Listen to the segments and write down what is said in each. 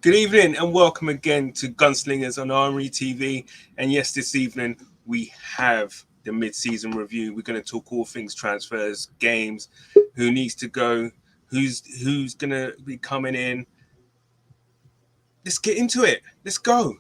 Good evening and welcome again to GunSlingerz on Armoury TV. And yes, this evening we have the mid-season review. We're going to talk all things transfers, games, who needs to go, who's going to be coming in. Let's get into it. Let's go.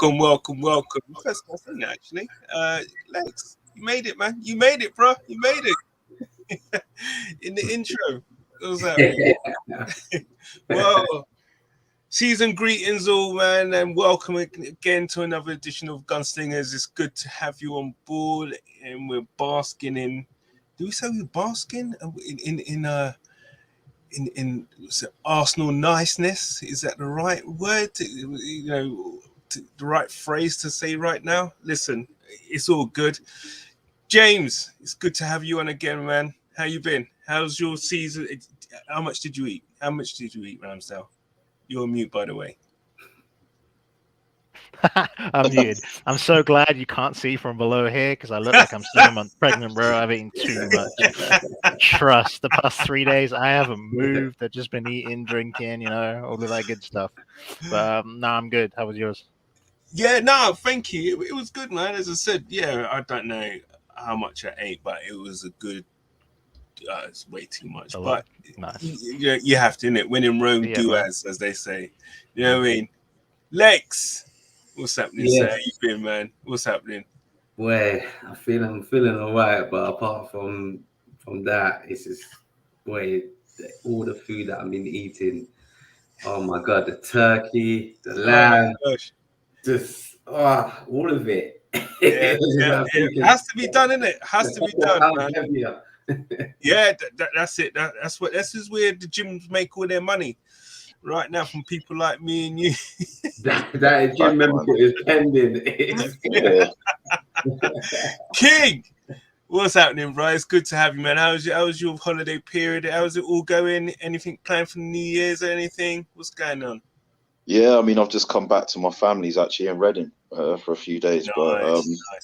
Welcome. First thing, actually. Lex, you made it, man. You made it, bro. You made it. In the intro. What was that? Well, season greetings all, man, and welcome again to another edition of GunSlingerz. It's good to have you on board, and we're basking in. Do we say we're basking in Arsenal niceness? Is that the right word? The right phrase to say right now. Listen, it's all good. James, it's good to have you on again, man. How you been? How's your season? How much did you eat? Ramsdale? You're on mute, by the way. I'm muted. I'm so glad you can't see from below here because I look like I'm 7 months pregnant, bro. I've eaten too much. Trust. The past 3 days, I haven't moved. I've just been eating, drinking, all of that good stuff. But no, I'm good. How was yours? Yeah, no, thank you. It was good, man. As I said, yeah, I don't know how much I ate, but it was a good. It's way too much, but nice. You have to, innit? When in Rome, do as they say. You know what I mean? Lex, what's happening? Yeah. Sir? How you been, man? What's happening? Well, I'm feeling alright, but apart from that, it's just all the food that I've been eating. Oh my god, the turkey, the lamb, just all of it. It has to be done, innit? Has to be done, man. Yeah, that's it. This is where the gyms make all their money right now from people like me and you. that gym membership is pending. King, what's happening, bro? It's good to have you, man. How was your holiday period? How's it all going? Anything planned for New Year's or anything? What's going on? Yeah, I mean, I've just come back to my family's actually in Reading for a few days,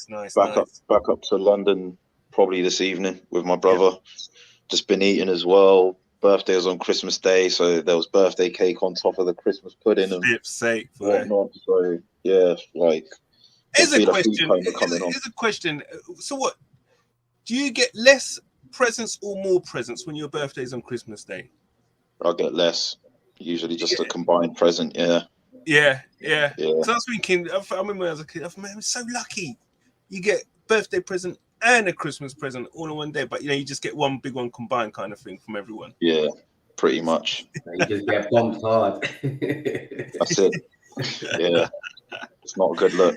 nice. Back up to London probably this evening with my brother. Yeah. Just been eating as well. Birthday was on Christmas Day, so there was birthday cake on top of the Christmas pudding and whatnot. So yeah, Here's a question. So what? Do you get less presents or more presents when your birthday's on Christmas Day? I get less. Usually just a combined present, yeah. So I was thinking, I remember when I was a kid, I'm so lucky. You get birthday present and a Christmas present all in one day, but you just get one big one combined kind of thing from everyone. Yeah, pretty much. You just get bumped hard. That's it. Yeah, it's not a good look.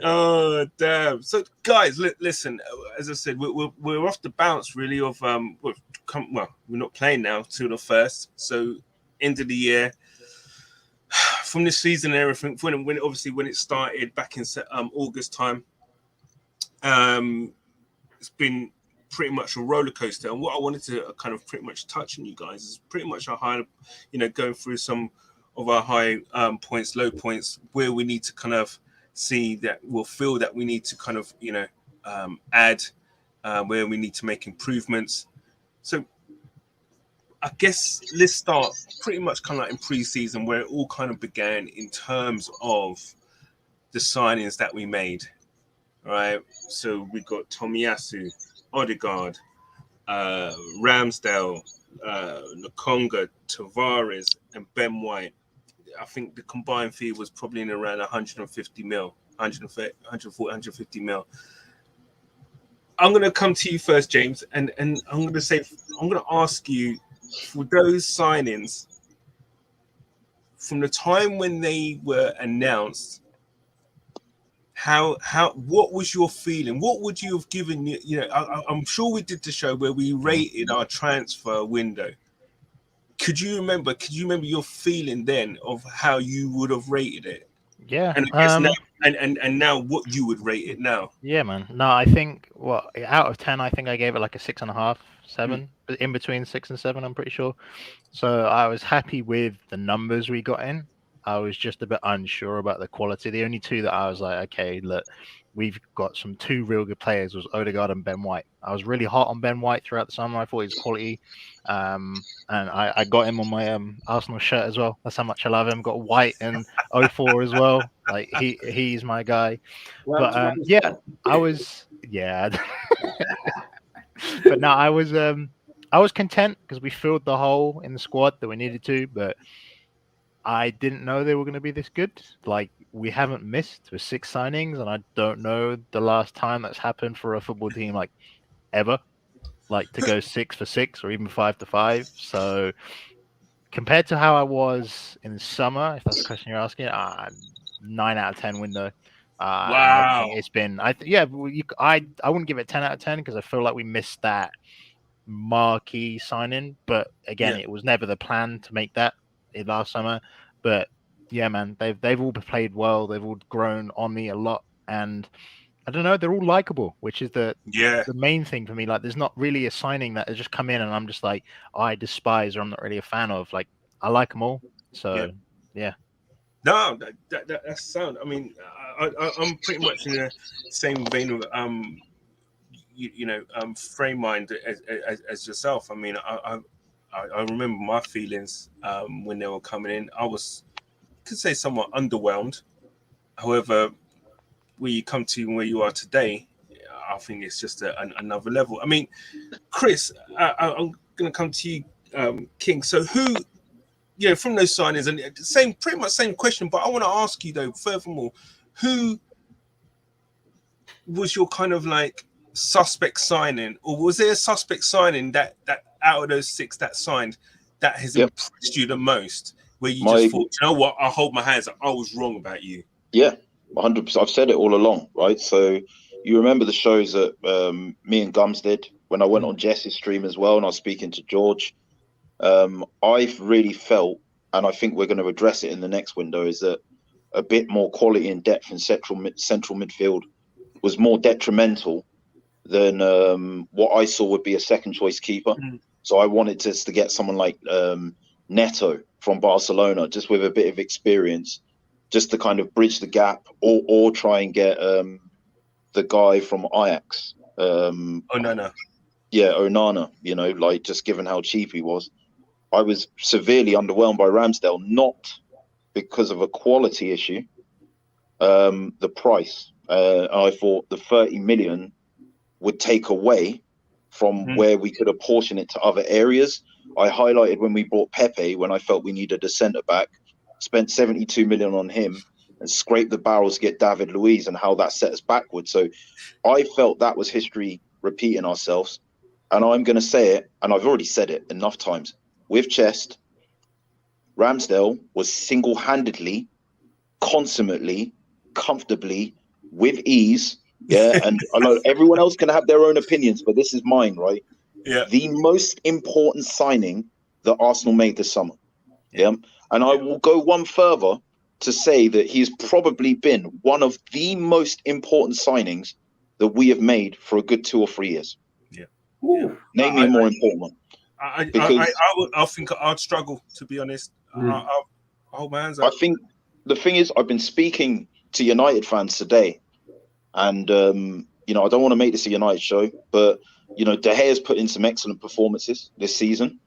Oh damn! So guys, listen. As I said, we're off the bounce really of we're not playing now till the 1st. So end of the year from this season and everything. When it started back in August time, it's been pretty much a roller coaster. And what I wanted to kind of pretty much touch on you guys is pretty much a high, going through some of our high points, low points, where we need to kind of see that we'll feel that we need to kind of add, where we need to make improvements. So I guess let's start pretty much kind of like in pre-season where it all kind of began in terms of the signings that we made. All right, so we got Tomiyasu, Odegaard, Ramsdale, Nakonga, Tavares, and Ben White. I think the combined fee was probably in around 150 mil, 140, 150 mil. I'm going to come to you first, James, and I'm going to ask you, for those signings, from the time when they were announced, how what was your feeling? What would you have given? You know, I'm sure we did the show where we rated our transfer window. Could you remember your feeling then of how you would have rated it? Yeah. And I guess now, and now what you would rate it now? Yeah, man. No, I think out of 10, I think I gave it like a 6.5, 7, but in between 6 and 7, I'm pretty sure. So I was happy with the numbers we got in. I was just a bit unsure about the quality. The only two that I was like, okay, look, we've got some 2 real good players was Odegaard and Ben White. I was really hot on Ben White throughout the summer. I thought he was quality. And I got him on my Arsenal shirt as well. That's how much I love him. Got White and 04 as well. Like he's my guy. But yeah, I was but no, I was content because we filled the hole in the squad that we needed to, but I didn't know they were going to be this good. Like, we haven't missed with 6 signings, and I don't know the last time that's happened for a football team, like, ever. Like, to go 6 for 6 or even 5 for 5. So, compared to how I was in the summer, if that's the question you're asking, 9 out of 10 window. Wow. I think it's been, I wouldn't give it 10 out of 10 because I feel like we missed that marquee signing. But again, it was never the plan to make that last summer. But yeah, man, they've all played well. They've all grown on me a lot, and I don't know, they're all likable, which is the main thing for me. Like, there's not really a signing that has just come in and I'm just like, I despise or I'm not really a fan of. Like, I like them all. So yeah. No, that's sound. I mean, I'm pretty much in the same vein of frame mind as yourself. I mean, I remember my feelings when they were coming in. I could say somewhat underwhelmed. However, where you come to where you are today, I think it's just another level. I mean, Chris, I'm going to come to you, King. So who, from those signings, and pretty much same question, but I want to ask you though, furthermore, who was your kind of like suspect signing, or was there a suspect signing that out of those 6 that signed that has impressed you the most, where you just thought, you know what, I'll hold my hands up, I was wrong about you? Yeah, 100%. I've said it all along, right? So you remember the shows that me and Gums did when I went on Jess's stream as well, and I was speaking to George. I've really felt, and I think we're going to address it in the next window, is that a bit more quality and depth in central midfield was more detrimental than what I saw would be a second choice keeper. So I wanted to get someone like Neto from Barcelona, just with a bit of experience, just to kind of bridge the gap, or try and get the guy from Ajax. Onana. Yeah, Onana, like, just given how cheap he was. I was severely underwhelmed by Ramsdale, not because of a quality issue, the price. I thought the 30 million would take away from where we could apportion it to other areas. I highlighted when we bought Pepe, when I felt we needed a centre-back, spent 72 million on him and scraped the barrels to get David Luiz, and how that set us backwards. So I felt that was history repeating ourselves. And I'm going to say it, and I've already said it enough times, with chest, Ramsdale was single-handedly, consummately, comfortably, with ease, and I know everyone else can have their own opinions, but this is mine, right? Yeah. The most important signing that Arsenal made this summer. Yeah. And I will go one further to say that he's probably been one of the most important signings that we have made for a good 2 or 3 years. Yeah. Name me a more important one. I think I'd struggle, to be honest. I'll hold my hands up. I think the thing is, I've been speaking to United fans today, and I don't want to make this a United show, but De Gea's put in some excellent performances this season.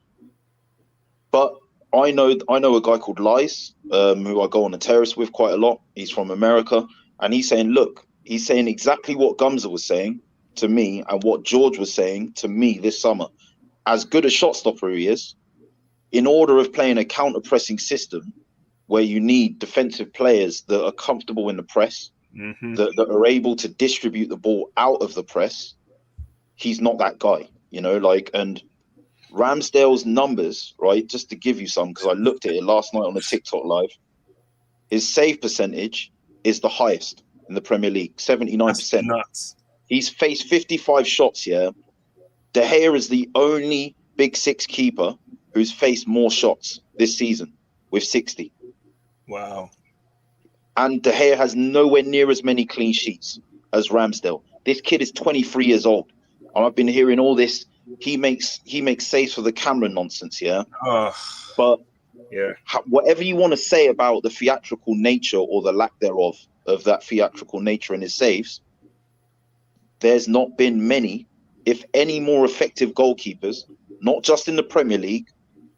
But I know a guy called Lies, who I go on the terrace with quite a lot. He's from America, and he's saying exactly what Gumza was saying to me and what George was saying to me this summer. As good a shot stopper he is, in order of playing a counter-pressing system where you need defensive players that are comfortable in the press, that are able to distribute the ball out of the press, he's not that guy, and Ramsdale's numbers, right? Just to give you some, because I looked at it last night on the TikTok live. His save percentage is the highest in the Premier League, 79%. That's nuts. He's faced 55 shots here. De Gea is the only Big Six keeper who's faced more shots this season with 60. Wow. And De Gea has nowhere near as many clean sheets as Ramsdale. This kid is 23 years old. And I've been hearing all this. He makes saves for the camera nonsense, yeah? But yeah, whatever you want to say about the theatrical nature or the lack thereof of that theatrical nature in his saves, there's not been many, if any, more effective goalkeepers, not just in the Premier League,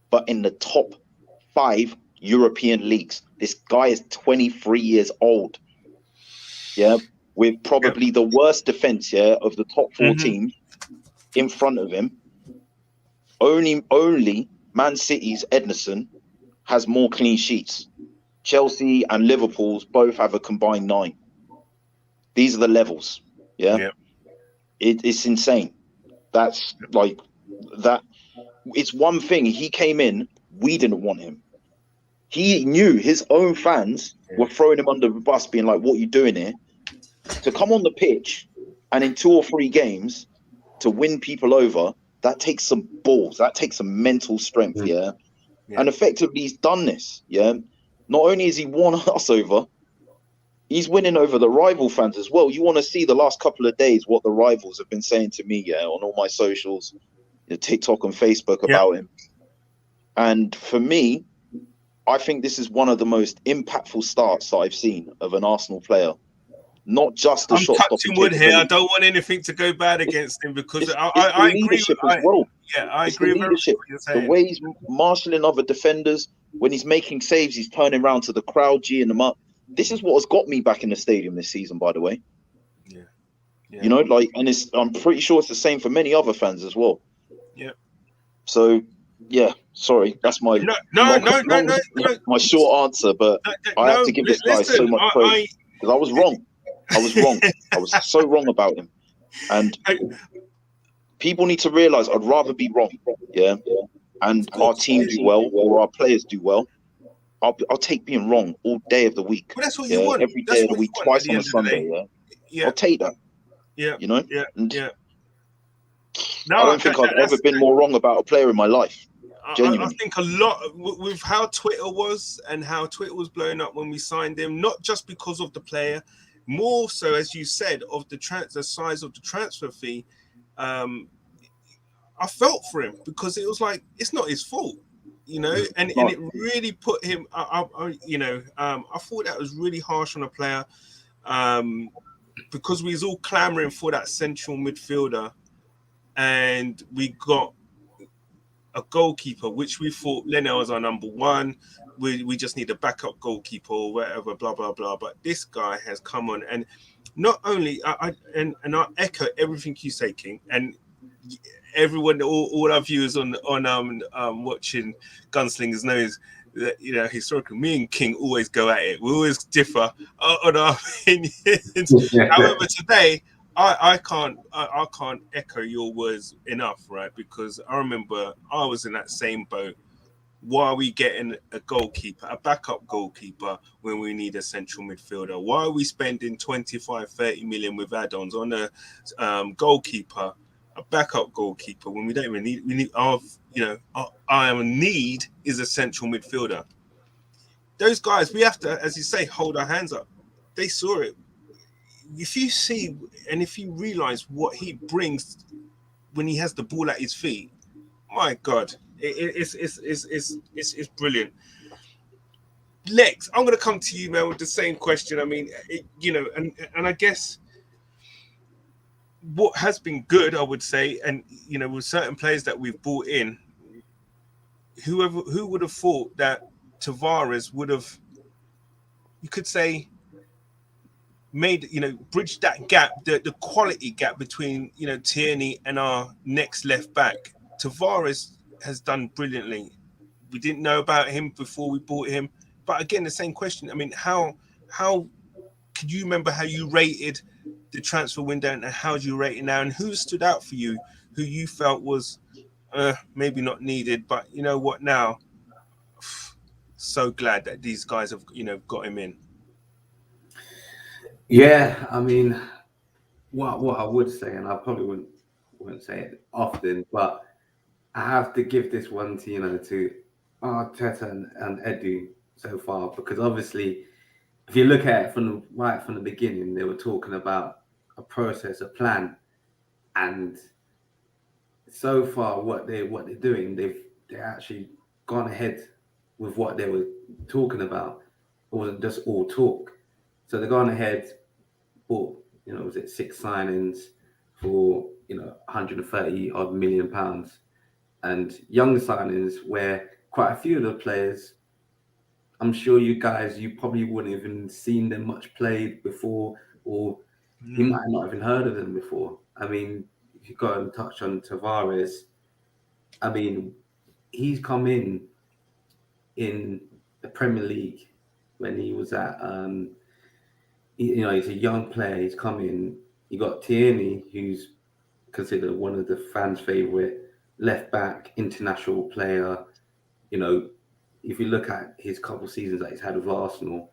but in the top 5 European leagues. This guy is 23 years old. Yeah, with probably the worst defense, yeah, of the top 4 teams in front of him. Only Man City's Ederson has more clean sheets. Chelsea and Liverpool's both have a combined 9. These are the levels. Yeah. It's insane. That's like that. It's one thing. He came in, we didn't want him. He knew his own fans were throwing him under the bus, being like, what are you doing here? To come on the pitch and in 2 or 3 games to win people over, that takes some balls. That takes some mental strength, yeah? And effectively, he's done this, yeah? Not only has he won us over, he's winning over the rival fans as well. You want to see the last couple of days what the rivals have been saying to me, yeah, on all my socials, TikTok and Facebook about him. And for me, I think this is one of the most impactful starts that I've seen of an Arsenal player. Not just the shot stopping. I'm touching wood here. I don't want anything to go bad against him because I agree with as well. I agree with leadership. The way he's marshalling other defenders, when he's making saves, he's turning around to the crowd, geeing them up. This is what has got me back in the stadium this season, by the way. Yeah. You know, like, and I'm pretty sure it's the same for many other fans as well. Yeah. So, yeah, sorry, that's my my short answer, but I have to give this guy so much praise because I was wrong. I was so wrong about him, and people need to realize I'd rather be wrong, yeah, and our team do well or our players do well. I'll take being wrong all day of the week. Well, that's what you want. Every day of the week, twice on a Sunday. Yeah, I'll take that. Yeah, you know. Yeah. No, I don't think I've ever been more wrong about a player in my life. Genuinely. I think a lot with how Twitter was and how Twitter was blowing up when we signed him, not just because of the player, more so, as you said, of the size of the transfer fee. I felt for him because it was like, it's not his fault, you know, and it really put him, I thought that was really harsh on a player because we was all clamoring for that central midfielder and we got a goalkeeper, which we thought Leno was our number 1. We just need a backup goalkeeper or whatever, blah, blah, blah. But this guy has come on. And not only, I echo everything you say, King. And everyone, all our viewers on watching GunSlingerz knows that, you know, historically, me and King always go at it. We always differ on our opinions. However, today, I can't echo your words enough, right? Because I remember I was in that same boat. Why are we getting a goalkeeper, a backup goalkeeper, when we need a central midfielder? Why are we spending 25-30 million with add-ons on a goalkeeper, a backup goalkeeper, when we don't even need our need is a central midfielder? Those guys, we have to, as you say, hold our hands up. They saw it. If you see and if you realize what he brings when he has the ball at his feet, my God, it's brilliant. Lex, I'm going to come to you, man, with the same question. I mean, and I guess what has been good, I would say, and you know, with certain players that we've brought in, who would have thought that Tavares would have, you could say, made, bridged that gap, the quality gap between, Tierney and our next left back. Tavares has done brilliantly. We didn't know about him before we bought him. But again, the same question. I mean, how could you remember how you rated the transfer window and how do you rate it now? And who stood out for you, who you felt was maybe not needed, but you know what now? So glad that these guys have, got him in. Yeah, I mean, what I would say, and I probably wouldn't say it often, but I have to give this one to to Arteta and Edu so far, because obviously, if you look at it from the beginning, they were talking about a process, a plan, and so far what they're doing, they're actually gone ahead with what they were talking about. It wasn't just all talk. So they've gone ahead, bought, was it 6 signings for 130 odd million pounds, and young signings where quite a few of the players, I'm sure you probably wouldn't even seen them much played before, or you might not even heard of them before. I mean, if you go and touch on Tavares, I mean, he's come in the Premier League when he was at, he's a young player. He's come in. You got Tierney, who's considered one of the fans' favourite left back, international player. If you look at his couple of seasons that he's had with Arsenal,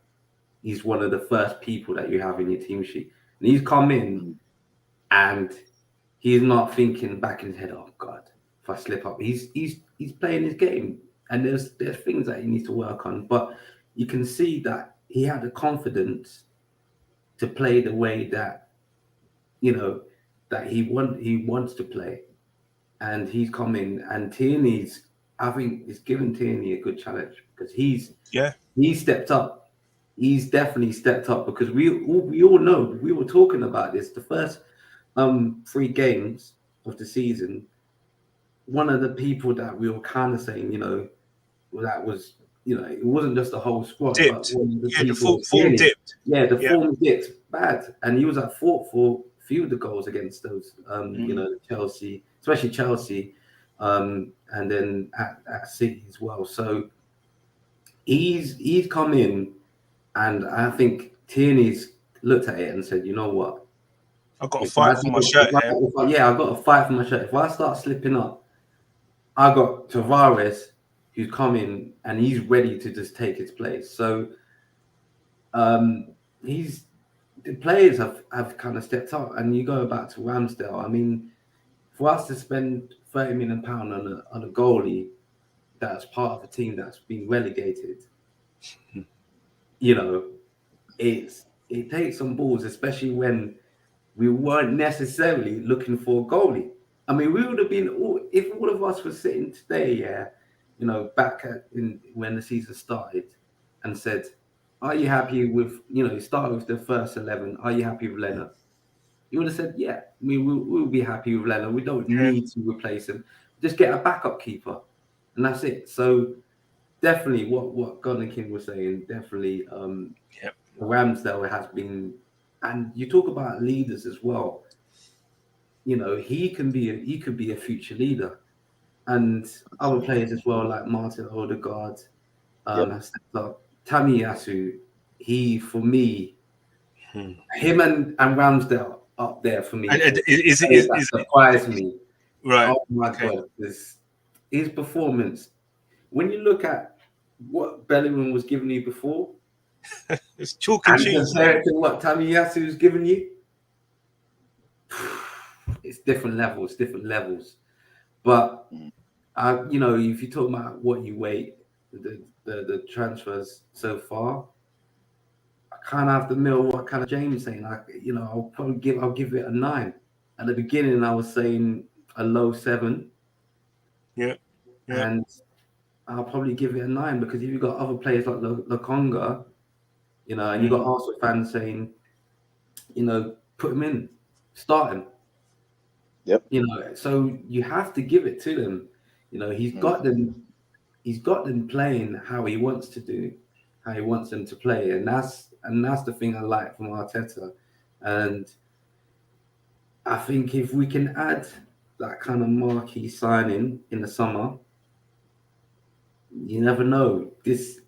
he's one of the first people that you have in your team sheet. And he's come in and he's not thinking back in his head, oh God, if I slip up. He's playing his game, and there's things that he needs to work on. But you can see that he had the confidence to play the way that that he wants to play. And he's come in, and I think it's given Tierney a good challenge, because he's stepped up. He's definitely stepped up, because we all know, we were talking about this the first 3 games of the season. One of the people that we were kind of saying, that was, it wasn't just the whole squad, dipped. But the form dipped. Yeah, the form dipped bad, and he was at fault for a few of the goals against those, Chelsea, especially Chelsea, and then at City as well. So he's come in, and I think Tierney's looked at it and said, you know what? I've got to fight for my shirt. I've got to fight for my shirt. If I start slipping up, I got Tavares, who's come in and he's ready to just take his place. So the players have kind of stepped up. And you go back to Ramsdale. I mean, for us to spend £30 million on a goalie that's part of a team that's been relegated, it takes some balls, especially when we weren't necessarily looking for a goalie. I mean, we would have been, if all of us were sitting today, back when the season started, and said, are you happy with, start with the first 11, are you happy with Leonard? You would have said, yeah, I mean, we'll be happy with Leonard. We don't need to replace him. Just get a backup keeper, and that's it. So definitely what Gordon King was saying, definitely Ramsdale has been, and you talk about leaders as well. He could be a future leader, and other players as well, like Martin Odegaard, has stepped up. Tamiyasu, for me, him and Ramsdale up there for me. That surprised me. Right. Oh my God, his performance. When you look at what Bellingham was giving you before, it's chalk and cheese. Compared to what Tamiyasu was giving you, it's different levels. But if you talk about what you weight, the transfers so far, I kind of have to mirror what kind of James saying. I'll give it a 9. At the beginning, I was saying a low 7. Yeah. And I'll probably give it a 9, because if you've got other players like Lokonga, and you've got Arsenal fans saying, put him in, start him. Yep. So you have to give it to them. He's got them playing how he wants to do, how he wants them to play, and that's the thing I like from Arteta. And I think if we can add that kind of marquee signing in the summer, you never know.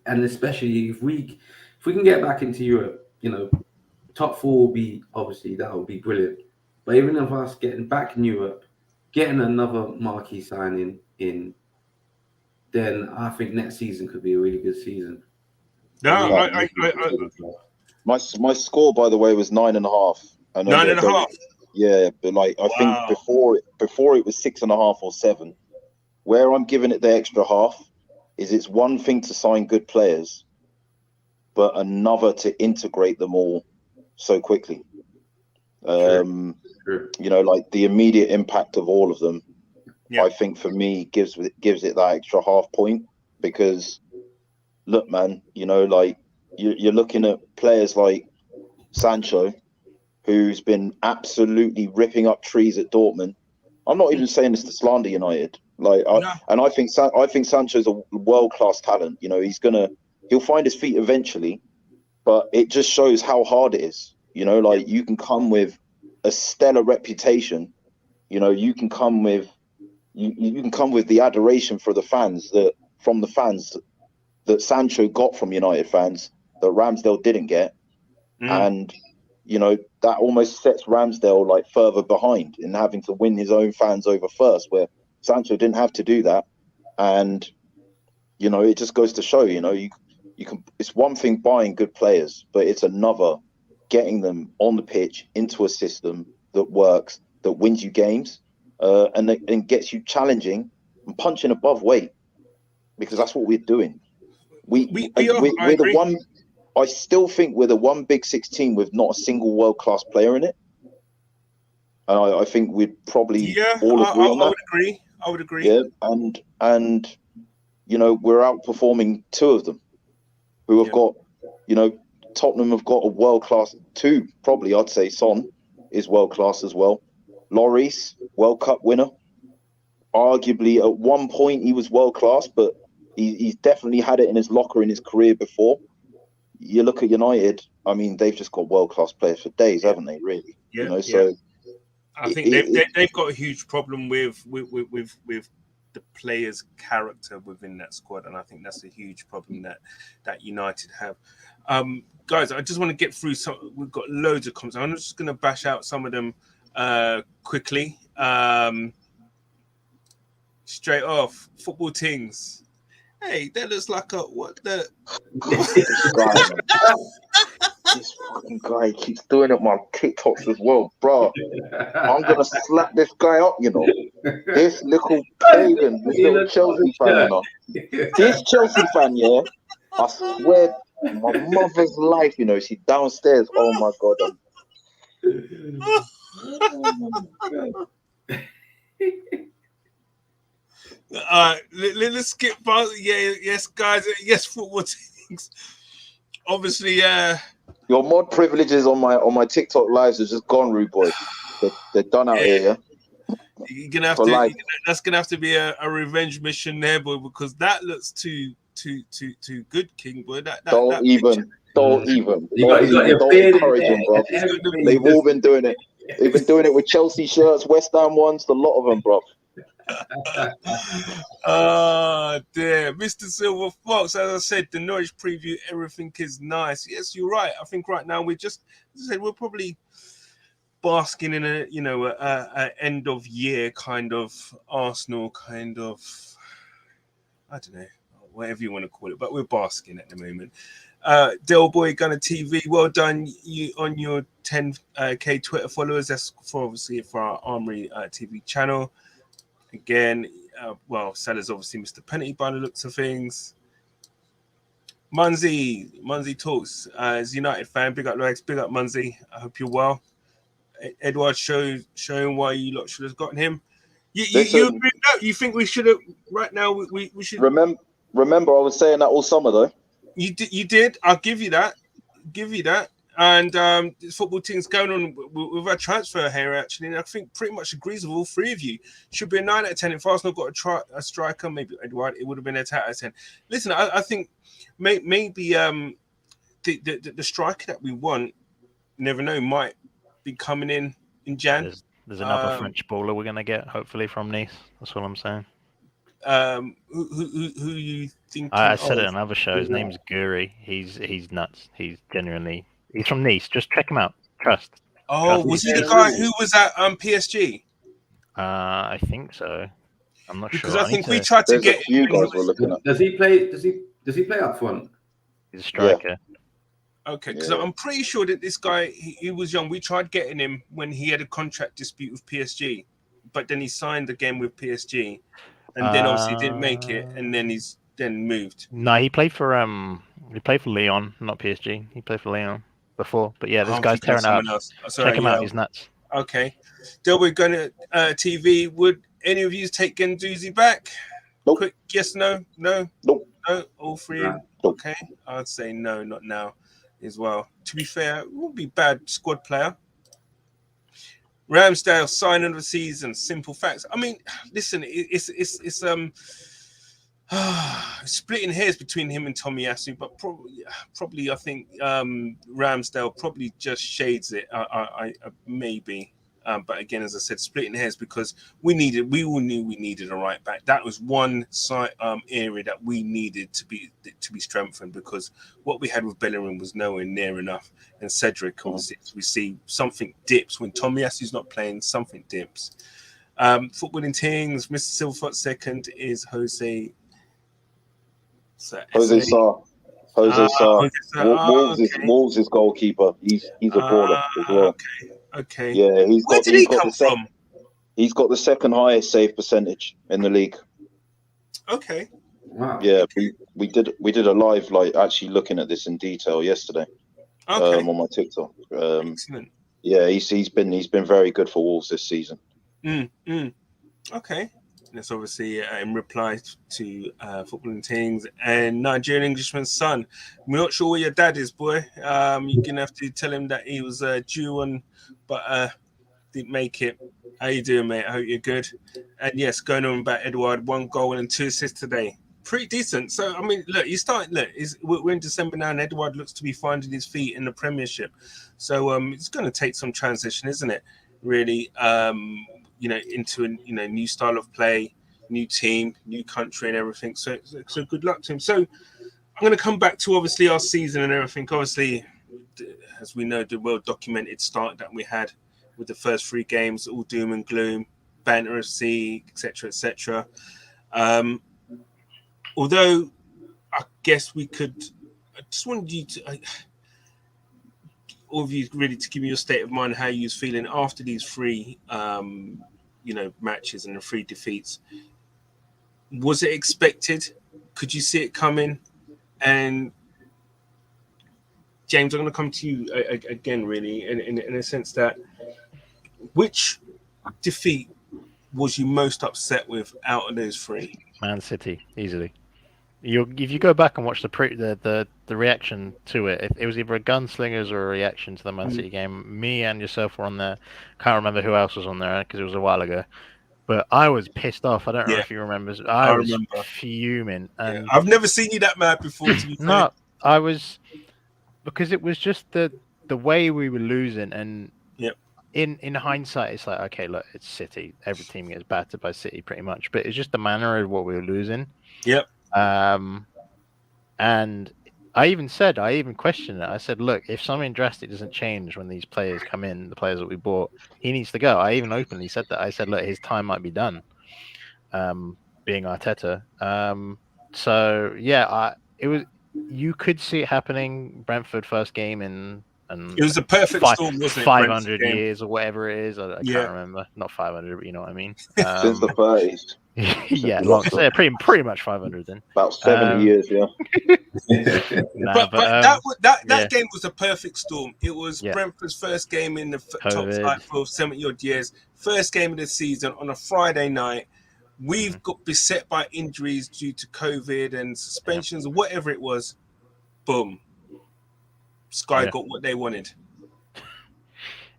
And especially if we can get back into Europe, top 4 will be, obviously that would be brilliant. But even if us getting back in Europe, getting another marquee signing, in, then I think next season could be a really good season. No, my score, by the way, was 9.5. 9.5. Yeah, but like I think before it was 6.5 or 7. Where I'm giving it the extra half is it's one thing to sign good players, but another to integrate them all so quickly. True. You know, like the immediate impact of all of them, Yeah. I think for me gives it that extra half point, because look, man, you know, like you're looking at players like Sancho, who's been absolutely ripping up trees at Dortmund. I'm not even saying this to slander United, and I think Sancho's a world-class talent. You know, he'll find his feet eventually, but it just shows how hard it is. You know, like you can come with a stellar reputation. You know, you can come with the adoration for the fans that Sancho got from United fans that Ramsdale didn't get, and you know that almost sets Ramsdale like further behind in having to win his own fans over first, where Sancho didn't have to do that. And you know, it just goes to show, you know, you can. It's one thing buying good players, but it's another getting them on the pitch into a system that works, that wins you games, and gets you challenging and punching above weight, because that's what we're doing. We're the one. I still think we're the one Big 6 team with not a single world-class player in it. And I think we'd probably all agree on that. I would agree. Yeah, and you know, we're outperforming 2 of them, who have got, you know, Tottenham have got a world-class 2, probably. I'd say Son is world-class as well. Lloris, World Cup winner. Arguably, at one point he was world-class, but he's definitely had it in his locker in his career before. You look at United, I mean, they've just got world-class players for days, haven't they, really? Yeah, you know, so I think they've got a huge problem with the players' character within that squad, and I think that's a huge problem that United have. Guys, I just want to get through some. We've got loads of comments. I'm just going to bash out some of them quickly. Straight off, football things. Hey, that looks like this fucking guy keeps doing it on my TikToks as well, bro. I'm gonna slap this guy up, you know. This little pagan, this little Chelsea fan, you know. This Chelsea fan, yeah. I swear, my mother's life, you know. She's downstairs. Oh my god. Let's skip past. Yes, guys. Yes, football things. Obviously, your mod privileges on my TikTok lives are just gone, rude boy. They're done out here. Yeah? You're gonna have to. That's gonna have to be a revenge mission there, boy, because that looks too good, King, boy. Don't even. You got your beard encourage them, bro. They've all been doing it. They've been doing it with Chelsea shirts, West Ham ones, a lot of them, bro. Oh dear, Mr. Silver Fox. As I said, the Norwich preview, everything is nice. Yes, you're right. I think right now we're probably basking in a end of year kind of Arsenal kind of, I don't know, whatever you want to call it, but we're basking at the moment. Del Boy Gunner TV, well done you on your 10k Twitter followers. That's obviously for our Armoury TV channel. Again, Salah's obviously Mr. Penny by the looks of things. Munzi talks as United fan. Big up, Legs. Big up, Munzi. I hope you're well. Edward showing why you lot should have gotten him. You think we should have right now? We should remember. I was saying that all summer though. You did. I'll give you that. And this football team's going on with our transfer here, actually. And I think pretty much agrees with all 3 of you. Should be a 9 out of 10. If Arsenal got a striker, maybe Edward, it would have been a 10 out of 10. Listen, I think maybe the striker that we want, you never know, might be coming in Jan. There's another French baller we're going to get, hopefully, from Nice. That's all I'm saying. Who you think? I said it on another show. His name's Guri. He's nuts. He's from Nice. Just check him out. Trust. Was he the guy who was at PSG? I think so. I'm not because sure. I think we tried to There's a get few him when guys we're looking at. Does he play? Does he play up front? He's a striker. Okay, because Yeah. I'm pretty sure that this guy, he was young. We tried getting him when he had a contract dispute with PSG, but then he signed again with PSG, and then obviously didn't make it, and then he's moved. No, he played for Lyon, not PSG. He played for Lyon before. But yeah, this I'm guy's thinking of tearing up. someone else. Sorry, Check him out. He's nuts. Okay. Then we're going to TV. Would any of you take Guendouzi back? Nope. Quick, yes, no? Nope. No, all three? No. Okay. I'd say no, not now as well. To be fair, it wouldn't be bad squad player. Ramsdale, signing of the season, simple facts. I mean, listen, it's splitting hairs between him and Tomiyasu, but probably I think Ramsdale probably just shades it. I maybe, but again, as I said, splitting hairs because we all knew we needed a right back. That was one side area that we needed to be strengthened because what we had with Bellerin was nowhere near enough. And Cedric, obviously, we see something dips when Tomiyasu's not playing. Something dips. Footballing things. Mr. Silverfoot second is Jose. Jose Sarr. Wolves' goalkeeper. He's a baller as well. Okay. Yeah, Where did he come from? He's got the second highest save percentage in the league. Okay. Wow. Yeah, we did a live actually looking at this in detail yesterday. Okay. On my TikTok. Excellent. Yeah, he's been very good for Wolves this season. Okay. That's obviously in reply to footballing things and Nigerian Englishman's son. We're not sure where your dad is, boy. You're gonna have to tell him that he was due on, but didn't make it. How you doing, mate? I hope you're good. And yes, going on about Edouard, 1 goal and 2 assists today. Pretty decent. So I mean, look, we're in December now, and Edouard looks to be finding his feet in the Premiership. So it's going to take some transition, isn't it? Really. Into a new style of play, new team, new country, and everything. So good luck to him. So I'm going to come back to obviously our season and everything. Obviously, as we know, the well documented start that we had with the first 3 games, all doom and gloom, Banter FC, etc., etc. Although I guess we could, I just wanted you to. All of you really to give me your state of mind, how you was feeling after these 3, matches and the 3 defeats. Was it expected? Could you see it coming? And James, I'm going to come to you again, really, in a sense that which defeat was you most upset with out of those 3? Man City, easily. If you go back and watch the reaction to it, it was either a GunSlingerz or a reaction to the Man City game. Me and yourself were on there. Can't remember who else was on there because it was a while ago. But I was pissed off. I don't know if you remember. I was remember. Fuming. And I've never seen you that mad before. To be fair. No, I was, because it was just the way we were losing. And in hindsight, it's like, okay, look, it's City. Every team gets battered by City pretty much. But it's just the manner of what we were losing. Yep. And I even questioned it. I said, look, if something drastic doesn't change when these players come in, the players that we bought, he needs to go. I even openly said that. I said, look, his time might be done. Being Arteta. So yeah, you could see it happening. Brentford first game in. And it was a perfect storm, wasn't it? 500 years or whatever it is. I can't remember. Not 500, but you know what I mean. Since the 30s. Yeah, pretty much 500 then. About 70 years, yeah. But that game was a perfect storm. It was Brentford's first game in the top flight for 70 odd years. First game of the season on a Friday night. We've got beset by injuries due to COVID and suspensions or whatever it was. Boom. Sky got what they wanted.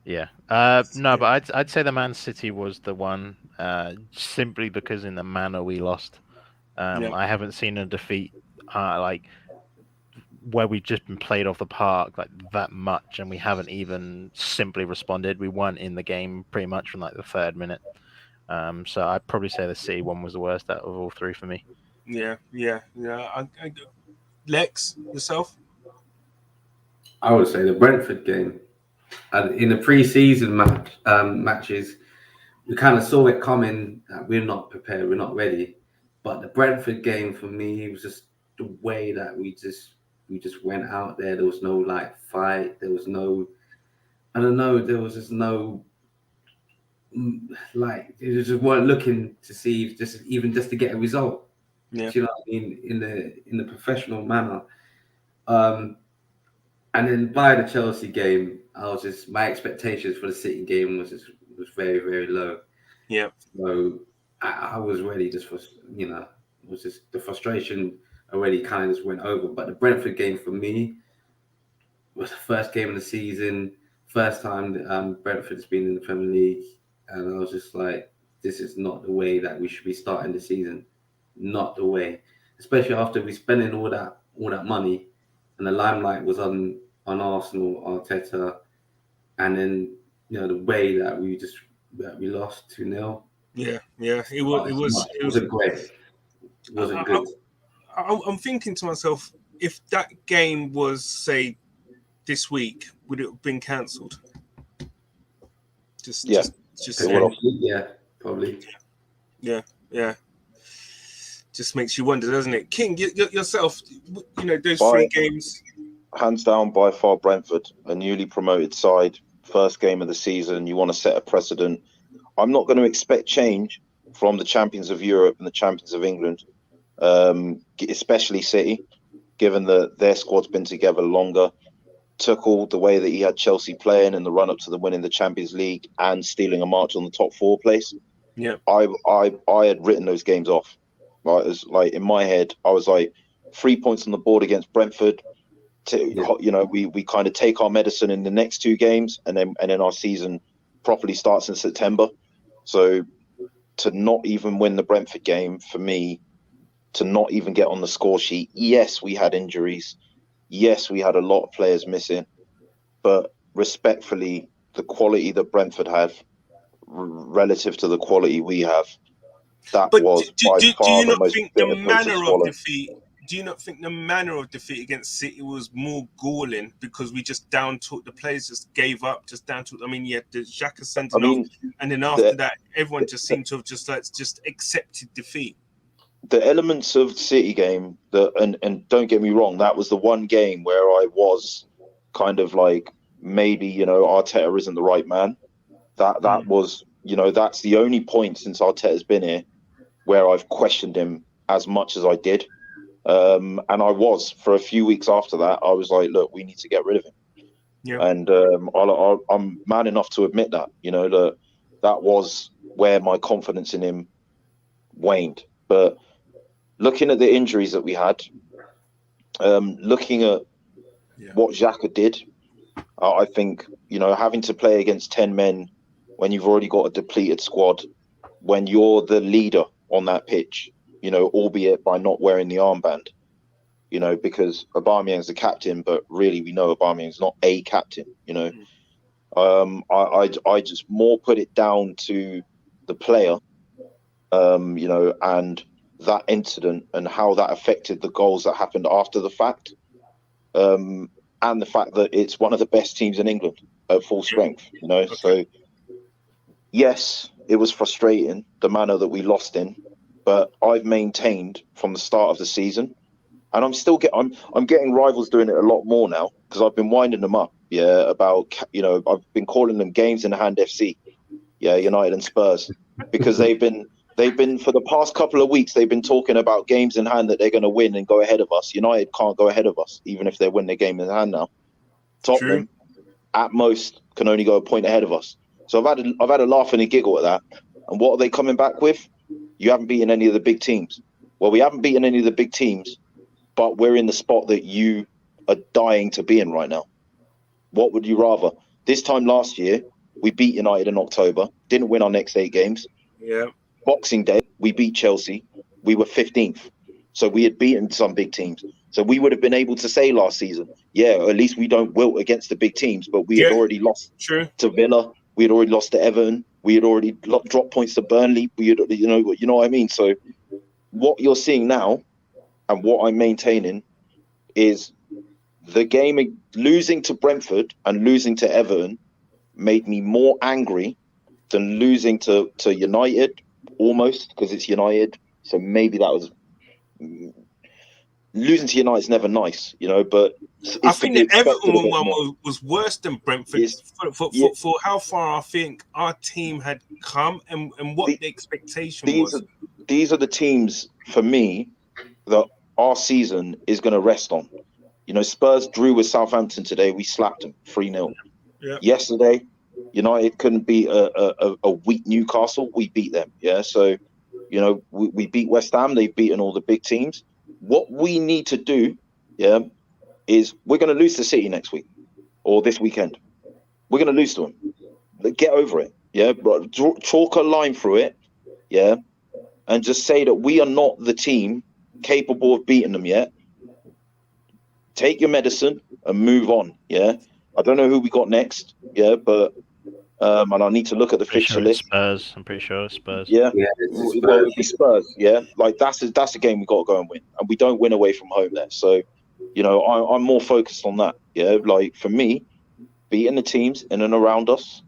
Yeah. No, but I'd say the Man City was the one, simply because in the manner we lost. I haven't seen a defeat like where we've just been played off the park like that much, and we haven't even simply responded. We weren't in the game pretty much from like the 3rd minute. So I'd probably say the City one was the worst out of all 3 for me. Yeah. Lex, yourself? I would say the Brentford game. In the pre-season matches, we kind of saw it coming. That we're not prepared. We're not ready. But the Brentford game for me was just the way that we just went out there. There was no like fight. There was no, I don't know. There was just no like you just weren't looking to see just to get a result. Yeah. Do you know what I mean? In the professional manner. And then by the Chelsea game, my expectations for the City game was very, very low. Yeah. So I was ready just for, it was just the frustration already kind of just went over. But the Brentford game for me was the first game of the season, first time Brentford's been in the Premier League. And I was just like, this is not the way that we should be starting the season. Not the way. Especially after we spending all that money and the limelight was on Arsenal, Arteta, and then the way that we lost 2-0. Yeah. It wasn't great. It wasn't good. I'm thinking to myself, if that game was, say, this week, would it have been cancelled? Yeah, probably. Yeah. Just makes you wonder, doesn't it? King, yourself, those 3 games. Hands down, by far, Brentford, a newly promoted side, first game of the season. You want to set a precedent. I'm not going to expect change from the champions of Europe and the champions of England, especially City, given that their squad's been together longer. Tuchel, the way that he had Chelsea playing in the run-up to the winning the Champions League and stealing a march on the top 4 place. Yeah, I had written those games off. Right, it was like in my head, I was like 3 points on the board against Brentford. We kind of take our medicine in the next 2 games, and then our season properly starts in September. So to not even win the Brentford game, for me, to not even get on the score sheet. Yes, we had injuries. Yes, we had a lot of players missing, but respectfully, the quality that Brentford have relative to the quality we have, that was by far the most bitter pill to swallow. Do you not think the manner of defeat against City was more galling because we just down-took the players, just gave up, just down-took? I mean, yeah, the Xhaka sent it off, and then after that, everyone just seemed to have just accepted defeat. The elements of the City game, and don't get me wrong, that was the one game where I was kind of like, maybe, Arteta isn't the right man. That was, that's the only point since Arteta's been here where I've questioned him as much as I did. And I was, for a few weeks after that, I was like, look, we need to get rid of him. Yeah. And I'm man enough to admit that, that was where my confidence in him waned. But looking at the injuries that we had, looking at what Xhaka did, I think, having to play against 10 men when you've already got a depleted squad, when you're the leader on that pitch, albeit by not wearing the armband, because Aubameyang's the captain, but really we know Aubameyang's not a captain, I just more put it down to the player, and that incident and how that affected the goals that happened after the fact, and the fact that it's one of the best teams in England at full strength, Okay. So yes, it was frustrating, the manner that we lost in, but I've maintained from the start of the season, and I'm getting rivals doing it a lot more now because I've been winding them up. Yeah, about I've been calling them games in hand FC. Yeah, United and Spurs, because they've been for the past couple of weeks they've been talking about games in hand that they're going to win and go ahead of us. United can't go ahead of us even if they win their game in hand now. Tottenham at most can only go a point ahead of us. So I've had a laugh and a giggle at that. And what are they coming back with? You haven't beaten any of the big teams. Well, we haven't beaten any of the big teams, but we're in the spot that you are dying to be in right now. What would you rather? This time last year, we beat United in October, didn't win our next 8 games. Yeah. Boxing Day, we beat Chelsea. We were 15th. So we had beaten some big teams. So we would have been able to say last season, at least we don't wilt against the big teams, but we had already lost to Villa. We had already lost to Everton. We had already dropped points to Burnley. We had, you know what I mean? So what you're seeing now and what I'm maintaining is the game losing to Brentford and losing to Everton made me more angry than losing to United, almost, because it's United. So maybe that was losing to United is never nice, but I think the Everton one was worse than Brentford for how far I think our team had come and what the expectation was. These are the teams for me that our season is going to rest on. Spurs drew with Southampton today. We slapped them 3-0. Yeah. Yesterday, United couldn't beat a weak Newcastle. We beat them. Yeah. So, we beat West Ham. They've beaten all the big teams. What we need to do, is we're going to lose to City next week or this weekend. We're going to lose to them. Get over it. Yeah. But chalk a line through it. Yeah. And just say that we are not the team capable of beating them yet. Take your medicine and move on. Yeah. I don't know who we got next. Yeah. But, and I need to look at the fixture list. Spurs. I'm pretty sure it's Spurs. Yeah. Well, it'll be Spurs. Yeah. Like that's a game we got to go and win. And we don't win away from home there. So, I'm more focused on that. Yeah. Like for me, beating the teams in and around us,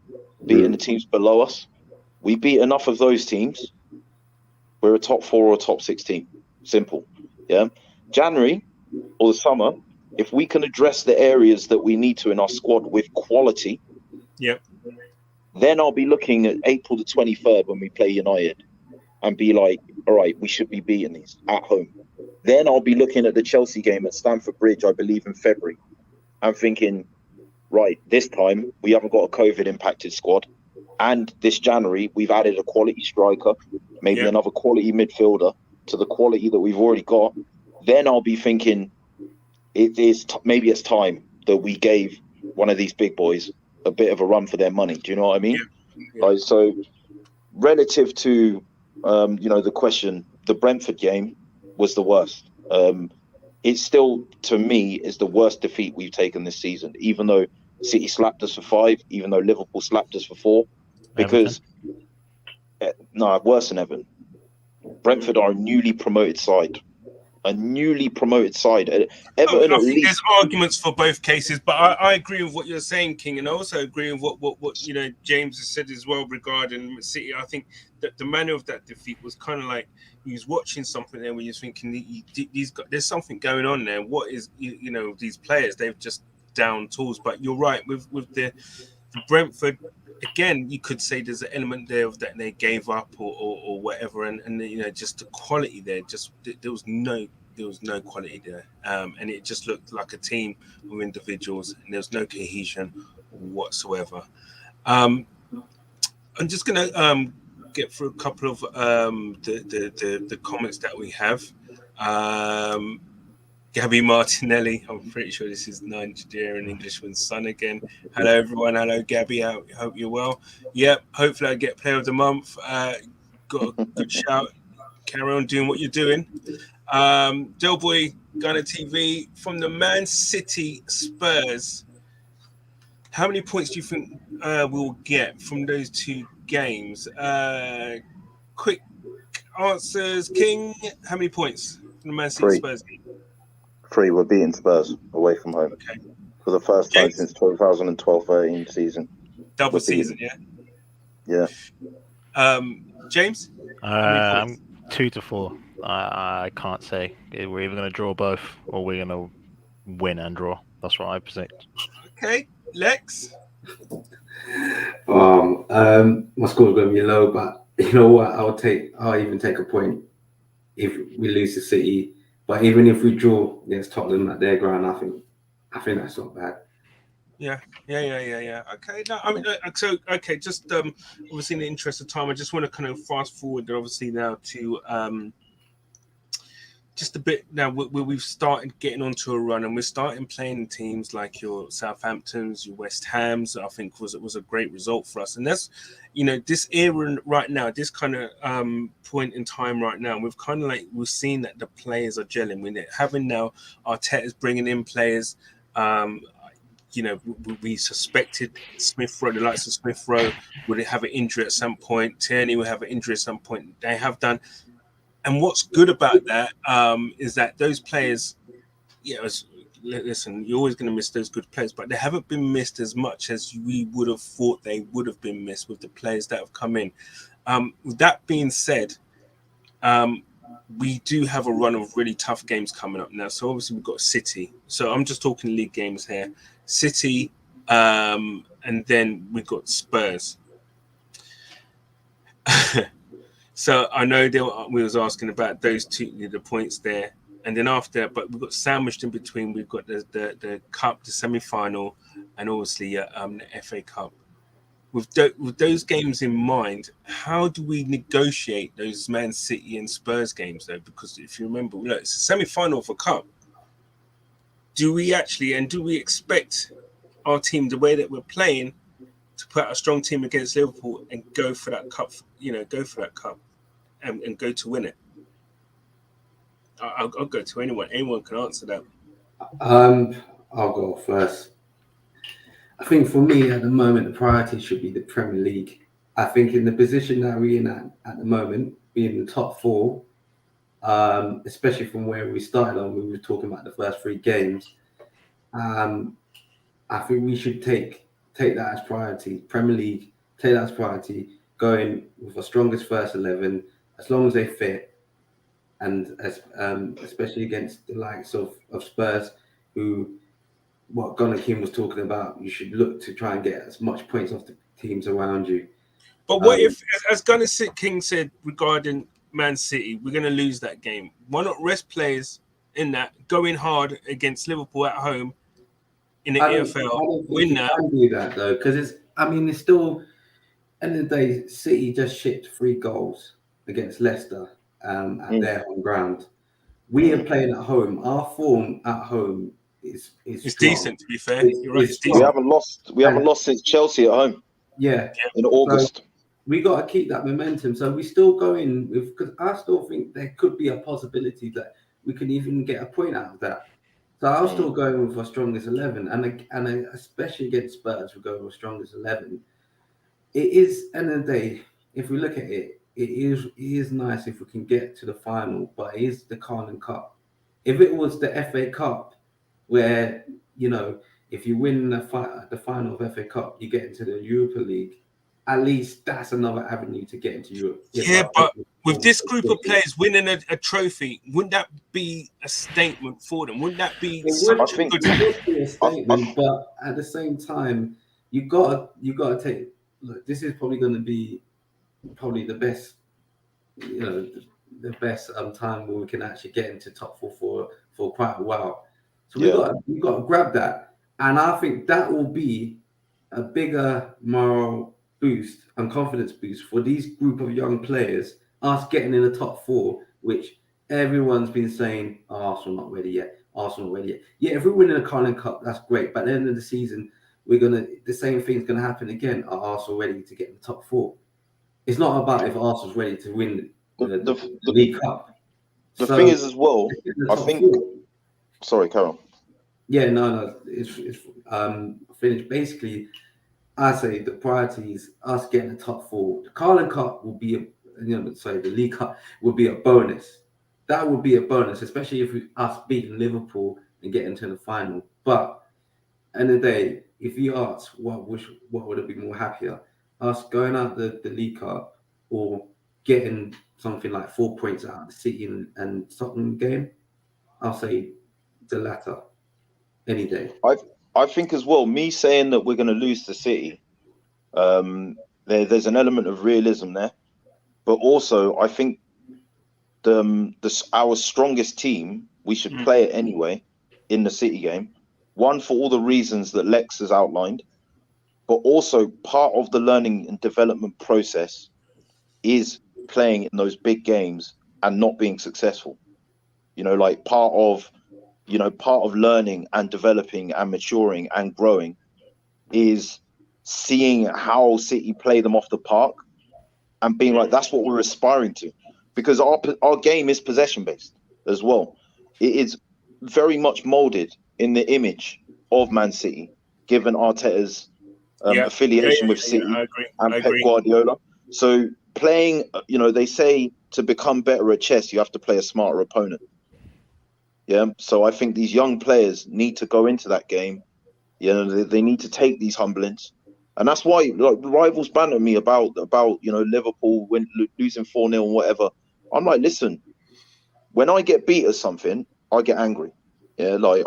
beating the teams below us, we beat enough of those teams. We're a top 4 or a top 6 team. Simple. Yeah. January or the summer, if we can address the areas that we need to in our squad with quality, then I'll be looking at April the 23rd when we play United and be like, all right, we should be beating these at home. Then I'll be looking at the Chelsea game at Stamford Bridge, I believe in February. I'm thinking, right, this time we haven't got a COVID impacted squad. And this January, we've added a quality striker, maybe another quality midfielder to the quality that we've already got. Then I'll be thinking, maybe it's time that we gave one of these big boys a bit of a run for their money. Do you know what I mean? Yeah. Like, so relative to, the question, the Brentford game was the worst. It still, to me, is the worst defeat we've taken this season, even though City slapped us for 5, even though Liverpool slapped us for 4. Because, worse than Everton. Brentford are a newly promoted side. Everton, I think there's arguments for both cases, but I agree with what you're saying, King, and I also agree with what James has said as well regarding City. I think that the manner of that defeat was kind of like he was watching something there when you're thinking there's something going on there. What is these players? They've just down tools, but you're right with the Brentford. Again, you could say there's an element there of that they gave up or whatever, and just the quality there. Just there was no quality there, and it just looked like a team of individuals, and there was no cohesion whatsoever. I'm just gonna get through a couple of the comments that we have. Gabby Martinelli, I'm pretty sure this is Nigerian Englishman's son again. Hello, everyone. Hello, Gabby. I hope you're well. Yep, hopefully I get Player of the Month. Got a good shout. Carry on doing what you're doing. Delboy Gunner TV from the Man City Spurs. How many points do you think we'll get from those 2 games? Quick answers. King, how many points from the Man City Spurs game? 3. We're beating Spurs away from home for the first time since 2012-13 season. Double season, yeah. James? I'm 2 to 4. I can't say. We're either going to draw both or we're going to win and draw. That's what I predict. Okay, Lex? My score's going to be low, but you know what? I'll even take a point if we lose to City. But even if we draw against Tottenham at their ground, I think that's not bad. Yeah. Okay. No, I mean, just obviously in the interest of time, I just want to kind of fast forward obviously now to just a bit now we've started getting onto a run and we're starting playing teams like your Southamptons, your West Hams. I think was a great result for us, and that's this era right now, this kind of point in time right now, we've seen that the players are gelling. We're having now Arteta's bringing in players. We suspected Smith Rowe, the likes of Smith Rowe, would have an injury at some point. Tierney will have an injury at some point. They have done. And what's good about that is that those players, listen, you're always going to miss those good players, but they haven't been missed as much as we would have thought they would have been missed with the players that have come in. With that being said, we do have a run of really tough games coming up now. So obviously we've got City. So I'm just talking league games here. City, and then we've got Spurs. So I know we was asking about those two, the points there. And then after, but we've got sandwiched in between. We've got the cup, the semi-final, and obviously the FA Cup. With those games in mind, how do we negotiate those Man City and Spurs games though? Because if you remember, look, it's a semi-final of a cup. Do we expect our team, the way that we're playing, to put out a strong team against Liverpool and go for that cup? Go for that cup, and go to win it. I'll go to anyone. Anyone can answer that. I'll go first. I think for me at the moment, the priority should be the Premier League. I think in the position that we're in at the moment, being in the top 4, especially from where we started on, we were talking about the first 3 games. I think we should take that as priority. Premier League, take that as priority. Going with the strongest first 11, as long as they fit. And especially against the likes of Spurs, who, what Gunnar King was talking about, you should look to try and get as much points off the teams around you. But what if, as Gunnar King said regarding Man City, we're going to lose that game? Why not rest players in that, going hard against Liverpool at home in the EFL, win that? I don't do that though, because it's still, end of the day, City just shipped 3 goals against Leicester. At their home ground. We are playing at home. Our form at home is decent, to be fair. You're right. We haven't lost since Chelsea at home. Yeah. In August. So we got to keep that momentum. So we still go in with, because I still think there could be a possibility that we can even get a point out of that. So I'll still go with our strongest 11, and especially against Spurs, we're going with strongest 11. It is, end of the day, if we look at it, it is nice if we can get to the final, but it is the Carling Cup. If it was the FA Cup, where, if you win the final of FA Cup, you get into the Europa League, at least that's another avenue to get into Europe. Yeah, but with this group of players winning a trophy, wouldn't that be a statement for them? Wouldn't that be such a good... It would be a statement, but at the same time, you gotta take... Look, this is probably going to be the best, the best time where we can actually get into top 4 for quite a while. So we got to grab that, and I think that will be a bigger moral boost and confidence boost for these group of young players. Us getting in the top 4, which everyone's been saying, Arsenal not ready yet. Yeah, if we win in the Carling Cup, that's great. But at the end of the season, the same thing's gonna happen again. Are Arsenal ready to get in the top 4? It's not about if Arsenal's ready to win the League Cup. The thing is as well, I think... Sorry, Carol. Yeah, no, it's finished. Basically, I say the priority is us getting the top 4. The Carling Cup will be the League Cup will be a bonus. That would be a bonus, especially if us beating Liverpool and getting to the final. But end of the day, if you ask what would have been more happier, us going out the League Cup or getting something like 4 points out of the City and Tottenham game, I'll say the latter any day. I think as well, me saying that we're going to lose to City, there's an element of realism there, but also I think our strongest team, we should play it anyway in the City game. One, for all the reasons that Lex has outlined, but also part of the learning and development process is playing in those big games and not being successful. Part of learning and developing and maturing and growing is seeing how City play them off the park and being like, that's what we're aspiring to, because our game is possession based as well. It is very much molded in the image of Man City, given Arteta's affiliation with City and Pep Guardiola. So playing, they say to become better at chess, you have to play a smarter opponent. Yeah. So I think these young players need to go into that game. You know, they need to take these humblings. And that's why like rivals banter me about Liverpool losing 4-0 and whatever. I'm like, listen, when I get beat at something, I get angry. Yeah, like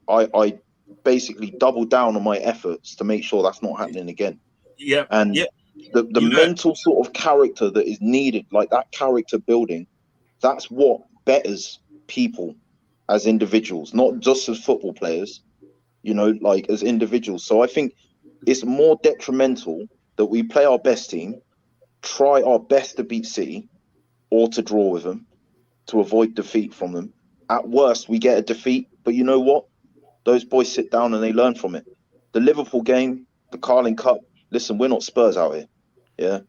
I basically double down on my efforts to make sure that's not happening again. Yeah. And Yeah. the mental sort of character that is needed, like that character building, that's what betters people as individuals, not just as football players, like as individuals. So I think it's more detrimental that we play our best team, try our best to beat City or to draw with them, to avoid defeat from them. At worst, we get a defeat, but you know what? Those boys sit down and they learn from it. The Liverpool game, the Carling Cup, listen, we're not Spurs out here. Yeah.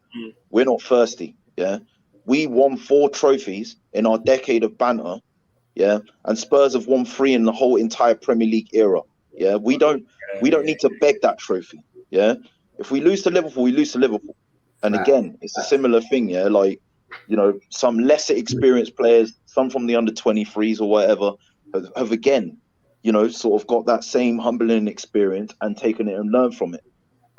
We're not thirsty. Yeah. We won 4 trophies in our decade of banter. Yeah. And Spurs have won 3 in the whole entire Premier League era. Yeah. We don't need to beg that trophy. Yeah. If we lose to Liverpool, we lose to Liverpool. And again, it's a similar thing. Yeah. Like, some lesser experienced players, some from the under 23s or whatever, have again, sort of got that same humbling experience and taken it and learned from it.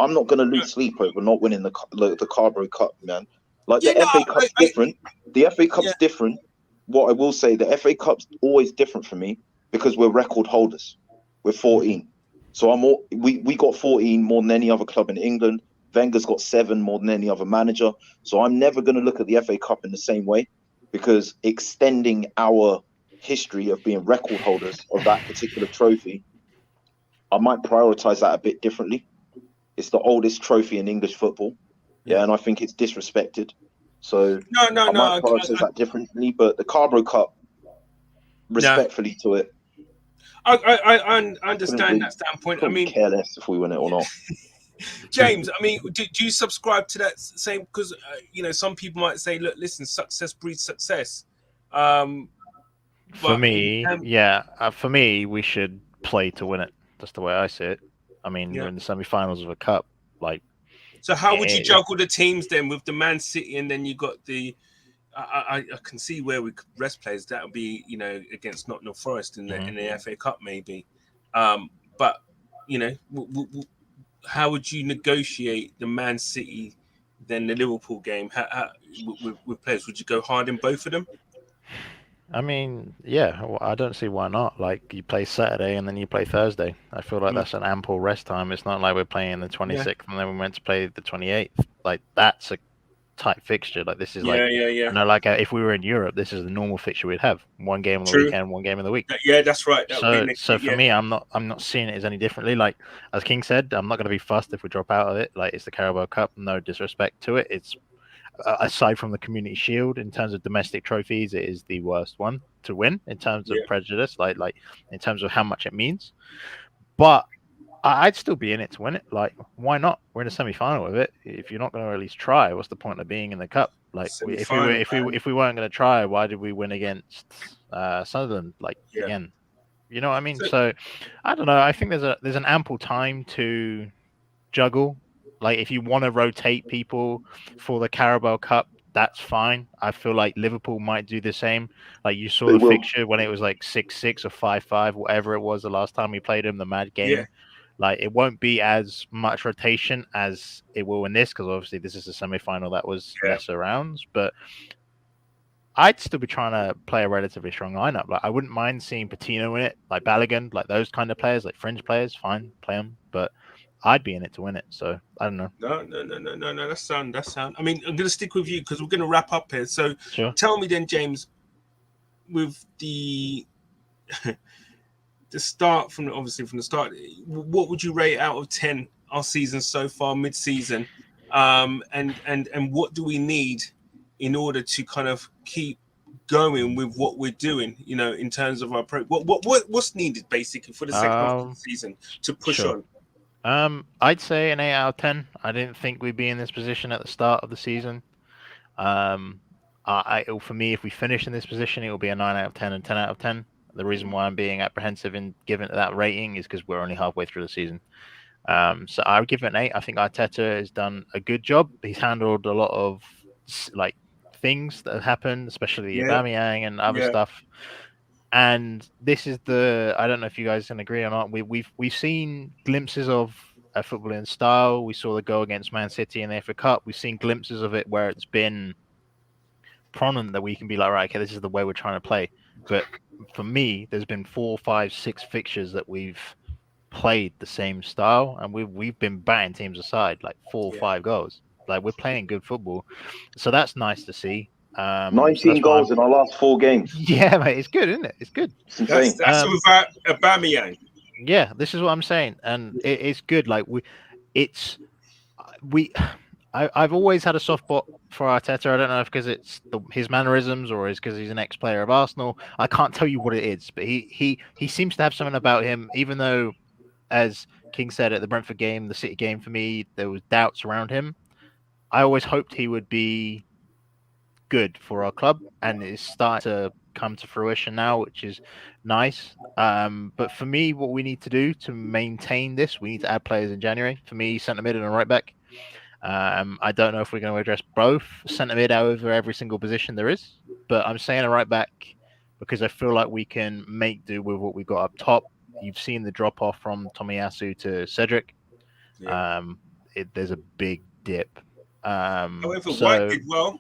I'm not going to lose sleep over not winning the Carabao Cup, man. Like the FA Cup's different. The FA Cup's different. What I will say, the FA Cup's always different for me because we're record holders. We're 14. So we got 14 more than any other club in England. Wenger's got 7 more than any other manager. So I'm never going to look at the FA Cup in the same way because extending our history of being record holders of that particular trophy, I might prioritize that a bit differently. It's the oldest trophy in English football. Yeah, and I think it's disrespected. So I might prioritize that differently. But the Carabao Cup, respectfully to it, I understand that standpoint. I mean, care less if we win it or not. James, I mean, do you subscribe to that same? Because some people might say, "Look, listen, success breeds success." For me, for me, we should play to win it. That's the way I see it. I mean, we're in the semi-finals of a cup. Like, so how would you juggle the teams then with the Man City, and then you got the? I can see where we could rest players. That would be against Nottingham Forest in the FA Cup maybe, but how would you negotiate the Man City, then the Liverpool game with players? Would you go hard in both of them? I mean, well, I don't see why not. Like, you play Saturday and then you play Thursday. I feel like that's an ample rest time. It's not like we're playing the 26th and then we meant to play the 28th. Like, that's a tight fixture. Like, this is like if we were in Europe, this is the normal fixture we'd have. One game on the weekend, one game in the week. Yeah, that's right. So for me, I'm not seeing it as any differently. Like, as King said, I'm not going to be fussed if we drop out of it. Like, it's the Carabao Cup. No disrespect to it. It's aside from the Community Shield, in terms of domestic trophies, it is the worst one to win in terms of prejudice, like in terms of how much it means. But I'd still be in it to win it. Like, why not? We're in a semi-final with it. If you're not going to at least try, what's the point of being in the cup? Like, if we weren't going to try, why did we win against Sunderland? Like, again, you know what I mean? So I don't know. I think there's an ample time to juggle. Like, if you want to rotate people for the Carabao Cup, that's fine. I feel like Liverpool might do the same. Like, you saw the fixture when it was like 6-6 or 5-5, whatever it was the last time we played them, the mad game. Yeah. Like, it won't be as much rotation as it will in this, because obviously this is a semi-final that was lesser rounds. But I'd still be trying to play a relatively strong lineup. Like, I wouldn't mind seeing Patino in it, like Balogun, like those kind of players, like fringe players. Fine, play them. But I'd be in it to win it, so I don't know. No. That's sound. I mean, I'm going to stick with you because we're going to wrap up here. So Tell me then, James, with the start from the start, what would you rate out of 10 our season so far, mid-season, and what do we need in order to kind of keep going with what we're doing? In terms of our what's needed basically for the second half of the season to push on. I'd say an 8 out of 10. I didn't think we'd be in this position at the start of the season. For me, if we finish in this position, it will be a 9 out of 10 and 10 out of 10. The reason why I'm being apprehensive in giving it that rating is because we're only halfway through the season. So I would give it an 8. I think Arteta has done a good job. He's handled a lot of things that have happened, especially Aubameyang and other stuff. And this is I don't know if you guys can agree or not. We've seen glimpses of a footballing style. We saw the goal against Man City in the FA Cup. We've seen glimpses of it where it's been prominent that we can be like, right, okay, this is the way we're trying to play. But for me, there's been 4, 5, 6 fixtures that we've played the same style, and we've been batting teams aside like 4 or 5 goals. Like, we're playing good football, so that's nice to see. 19 goals in our last 4 games. Yeah, mate, it's good, isn't it? It's good. It's insane. That's without Aubameyang. Yeah, this is what I'm saying, and it's good. Like I've always had a soft spot for Arteta. I don't know if because it's his mannerisms or is because he's an ex-player of Arsenal. I can't tell you what it is, but he seems to have something about him. Even though, as King said at the Brentford game, the City game, for me, there was doubts around him. I always hoped he would be good for our club, and it's starting to come to fruition now, which is nice. But for me, what we need to do to maintain this, we need to add players in January. For me, centre mid and a right back. I don't know if we're going to address both centre mid over every single position there is, but I'm saying a right back because I feel like we can make do with what we've got up top. You've seen the drop off from Tomiyasu to Cedric. Yeah. There's a big dip. However, White did well.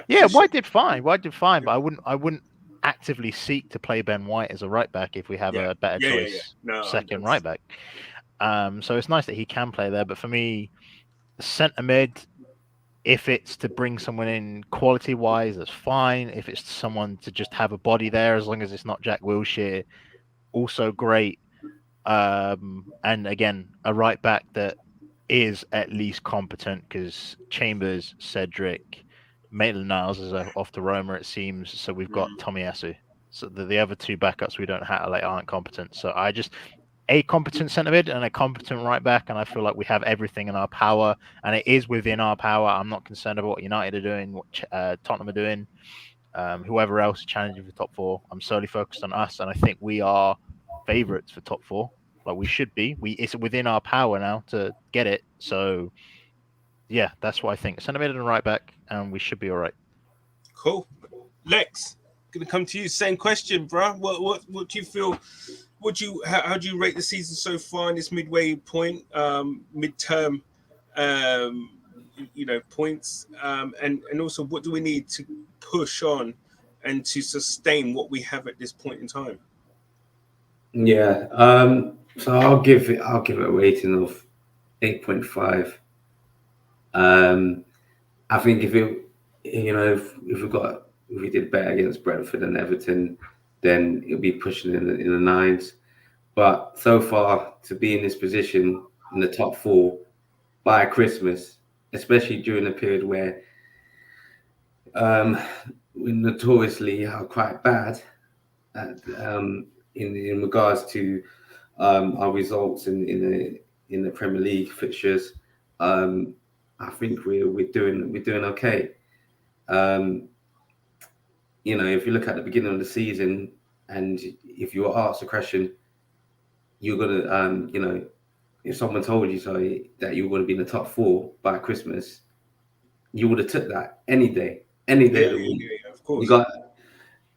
Yeah, White did fine. But I wouldn't actively seek to play Ben White as a right back if we have a better choice second right back. So it's nice that he can play there, but for me, centre mid, if it's to bring someone in quality wise, that's fine. If it's someone to just have a body there, as long as it's not Jack Wilshere, also great. And again, a right back that is at least competent, because Chambers, Cedric, Maitland-Niles is off to Roma, it seems. So we've got Tomiyasu. So the other 2 backups we don't have aren't competent. So I just a competent centre mid and a competent right back, and I feel like we have everything in our power, and it is within our power. I'm not concerned about what United are doing, what Tottenham are doing, whoever else is challenging for top 4. I'm solely focused on us, and I think we are favourites for top 4. Like we should be. It's within our power now to get it. So yeah, that's what I think. Centre mid and right back, and we should be all right. Cool. Lex, gonna come to you. Same question, bro. What do you feel? How do you rate the season so far in this midway point, midterm, points, and also what do we need to push on and to sustain what we have at this point in time? Yeah. So I'll give it a rating of 8.5. I think if we did better against Brentford and Everton, then it'll be pushing in the 9s. But so far, to be in this position in the top 4 by Christmas, especially during a period where we notoriously are quite bad in regards to our results in the Premier League fixtures, I think we're doing okay. If you look at the beginning of the season, and if you were asked the question, you're gonna, if someone told you that you were going to be in the top 4 by Christmas, you would have took that any day of the week. Yeah, of course. You got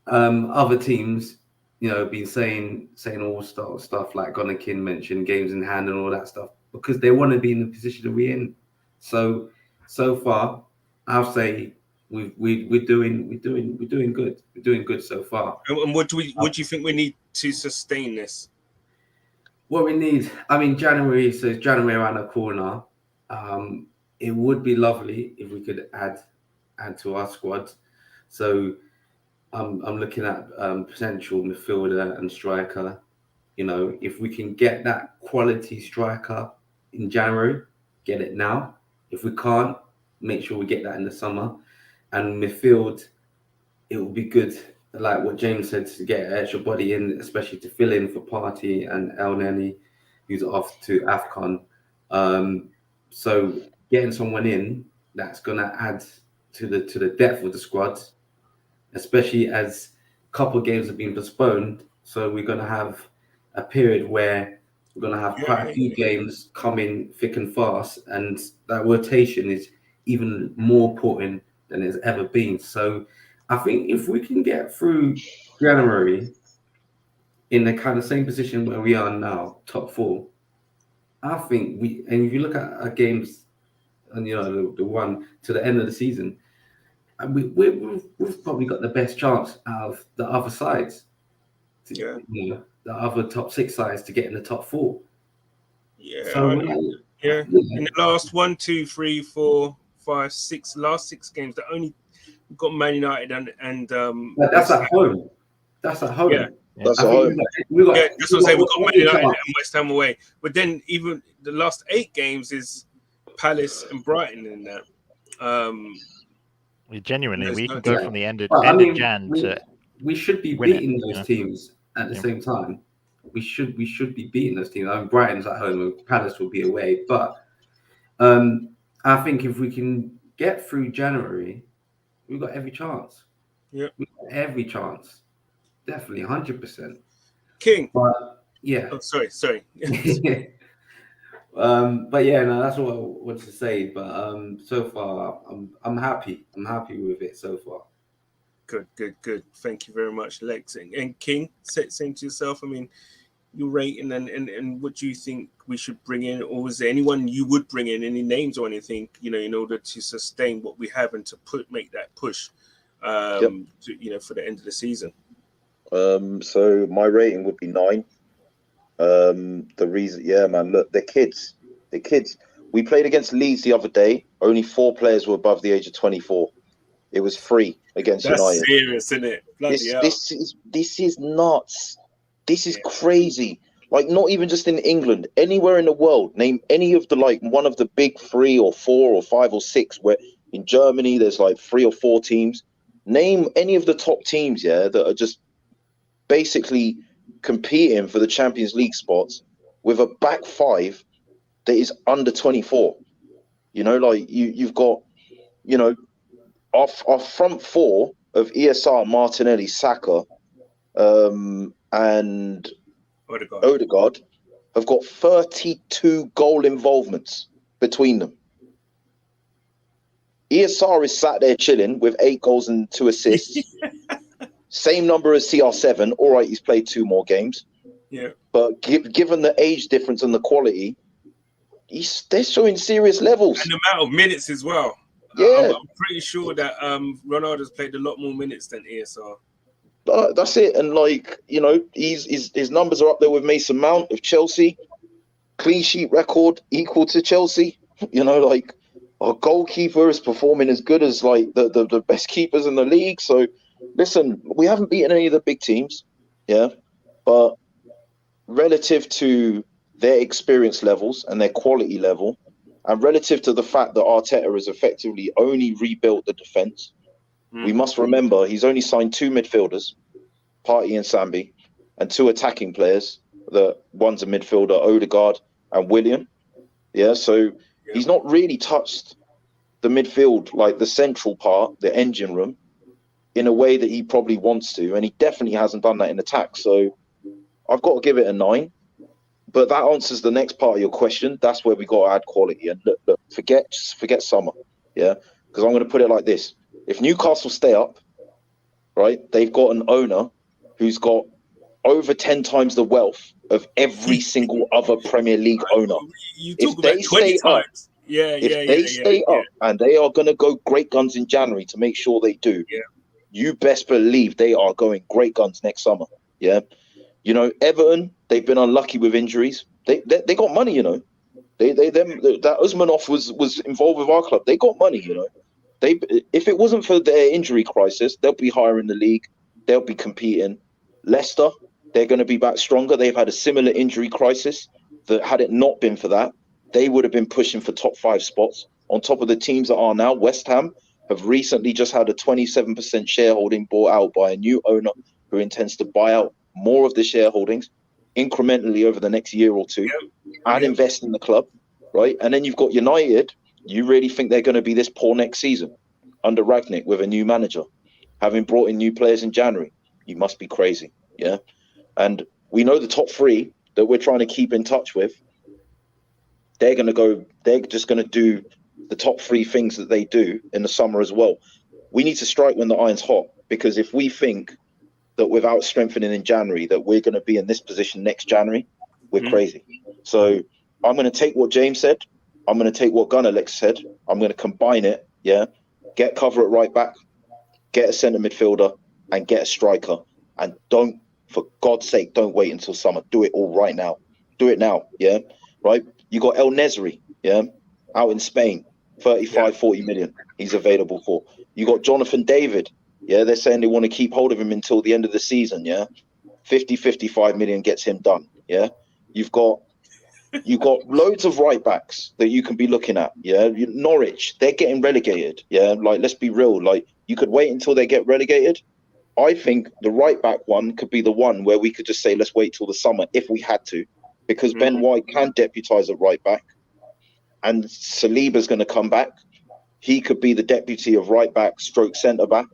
other teams, been saying all stuff like Gunnerkin mentioned, games in hand and all that stuff, because they want to be in the position that we're in. So far, I'll say we're doing good. We're doing good so far. And what do you think we need to sustain this? What we need, January around the corner. It would be lovely if we could add to our squad. So I'm looking at potential midfielder and striker. If we can get that quality striker in January, get it now. If we can't, make sure we get that in the summer. And midfield, it will be good, like what James said, to get an extra body in, especially to fill in for Partey and El Neni, who's off to AFCON. So getting someone in that's going to add to the depth of the squad, especially as a couple of games have been postponed. So we're going to have a period where we're going to have quite a few games coming thick and fast, and that rotation is even more important than it's ever been. So I think if we can get through January in the kind of same position where we are now, top 4, I think and if you look at our games, and the one to the end of the season, and we've probably got the best chance out of the other sides. The other top 6 sides to get in the top 4. Yeah. So, in the last 1, 2, 3, 4, 5, 6 last 6 games, that only got Man United and that's at home. That's at home. Yeah. That's at home. That's what I'm saying. We've got Man United and West Ham away. But then even the last 8 games is Palace and Brighton in that. Genuinely, we can go from the end of Jan to. We should be beating those teams at the same time. We should be beating those teams. I mean, Brighton's at home, and Palace will be away. But I think if we can get through January, we've got every chance. Yeah, every chance. Definitely, 100%. King. But yeah. Oh, sorry. But yeah, no, that's what I wanted to say. But so far, I'm happy. I'm happy with it so far. Good. Thank you very much, Lex. And King, same to yourself. I mean, your rating and what do you think we should bring in, or is there anyone you would bring in, any names or anything, in order to sustain what we have and to make that push, to, for the end of the season? So my rating would be 9. The reason, man, look, the kids. We played against Leeds the other day. Only 4 players were above the age of 24. It was 3 against United. That's serious, isn't it? This is nuts. This is crazy. Like, not even just in England, anywhere in the world. Name any of the one of the big 3 or 4 or 5 or 6. Where in Germany there's 3 or 4 teams. Name any of the top teams, that are just basically competing for the Champions League spots with a back 5 that is under 24. You've got, our front 4 of ESR, Martinelli, Saka, and Odegaard have got 32 goal involvements between them. ESR is sat there chilling with 8 goals and 2 assists. Same number as CR7. All right, he's played 2 more games. Yeah. But given the age difference and the quality, they're showing serious levels. And the amount of minutes as well. Yeah. I'm pretty sure that Ronaldo's played a lot more minutes than ESR. That's it. And his numbers are up there with Mason Mount of Chelsea. Clean sheet record equal to Chelsea. Our goalkeeper is performing as good as the best keepers in the league. So listen, we haven't beaten any of the big teams, but relative to their experience levels and their quality level, and relative to the fact that Arteta has effectively only rebuilt the defence, we must remember he's only signed 2 midfielders, Partey and Sambi, and 2 attacking players. One's a midfielder, Odegaard and William. So he's not really touched the midfield, the central part, the engine room, in a way that he probably wants to, and he definitely hasn't done that in attack. So I've got to give it a 9. But that answers the next part of your question. That's where we got to add quality. And look, forget summer, because I'm going to put it like this: if Newcastle stay up, right, they've got an owner who's got over 10 times the wealth of every single other Premier League owner. If they stay up, stay up, and they are going to go great guns in January to make sure they do. You best believe they are going great guns next summer. Everton, they've been unlucky with injuries. They got money, that Usmanov was involved with our club. They got money, if it wasn't for their injury crisis, they'll be higher in the league. They'll be competing. Leicester, they're going to be back stronger. They've had a similar injury crisis that had it not been for that, they would have been pushing for top 5 spots. On top of the teams that are now, West Ham have recently just had a 27% shareholding bought out by a new owner who intends to buy out more of the shareholdings incrementally over the next year or 2 and invest in the club, right? And then you've got United. You really think they're going to be this poor next season under Rangnick with a new manager, having brought in new players in January? You must be crazy, And we know the top 3 that we're trying to keep in touch with, they're just going to do the top 3 things that they do in the summer as well. We need to strike when the iron's hot, because if we think that without strengthening in January, that we're going to be in this position next January, we're crazy. So I'm going to take what James said. I'm going to take what GunSlingerz said. I'm going to combine it. Yeah. Get cover at right back, get a centre midfielder, and get a striker. And don't, for God's sake, don't wait until summer. Do it all right now. Do it now. Yeah. Right. You got El Nesri. Yeah. Out in Spain, 40 million. He's available for. You got Jonathan David. Yeah. They're saying they want to keep hold of him until the end of the season. Yeah. 55 million gets him done. Yeah. You've got loads of right backs that you can be looking at. Yeah. Norwich, they're getting relegated. Yeah. Like, let's be real. Like, you could wait until they get relegated. I think the right back one could be the one where we could just say, let's wait till the summer if we had to, because Ben White can deputise at right back, and Saliba's going to come back. He could be the deputy of right back stroke centre back.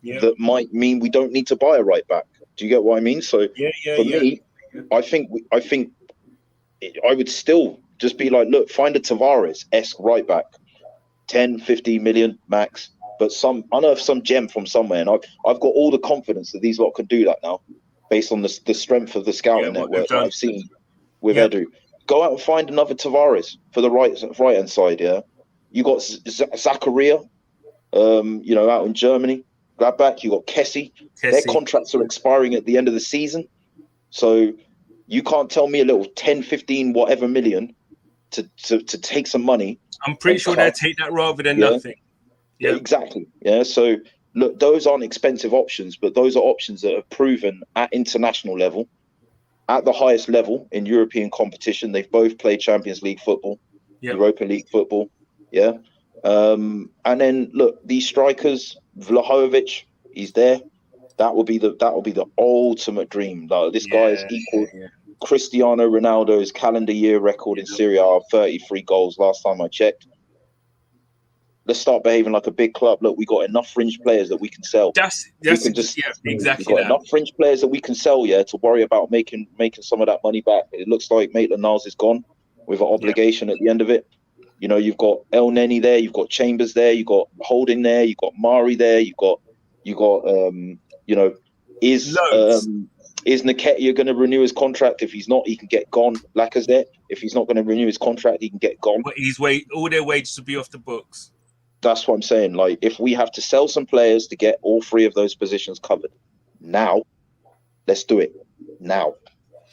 Yeah. That might mean we don't need to buy a right back. Do you get what I mean? So for me, I think I would still just be like, look, find a Tavares-esque right back, 10, 15 million max, but unearth some gem from somewhere. And I've got all the confidence that these lot can do that now, based on the strength of the scouting network that I've seen with Edu. Go out and find another Tavares for the right-hand side, yeah? You got Zakaria, out in Germany. Grab back. You got Kessie. Their contracts are expiring at the end of the season. So you can't tell me a little 10, 15, whatever million to take some money. I'm pretty sure they'll take that rather than nothing. Yeah, exactly. Yeah. So look, those aren't expensive options, but those are options that are proven at international level, at the highest level in European competition. They've both played Champions League football, Europa League football. Yeah. And then look, these strikers, Vlahovic, he's there. That will be the ultimate dream. Like, this guy is equal Cristiano Ronaldo's calendar year record in Serie A, 33 goals last time I checked. Let's start behaving like a big club. Look, we got enough fringe players that we can sell. Exactly. We got enough fringe players that we can sell, to worry about making some of that money back. It looks like Maitland-Niles is gone with an obligation at the end of it. You know, you've got El Neni there, you've got Chambers there, you've got Holding there, you've got Mari there, is Nketiah going to renew his contract? If he's not, he can get gone. Lacazette, if he's not going to renew his contract, he can get gone. But all their wages will be off the books. That's what I'm saying. Like, if we have to sell some players to get all three of those positions covered now, let's do it now.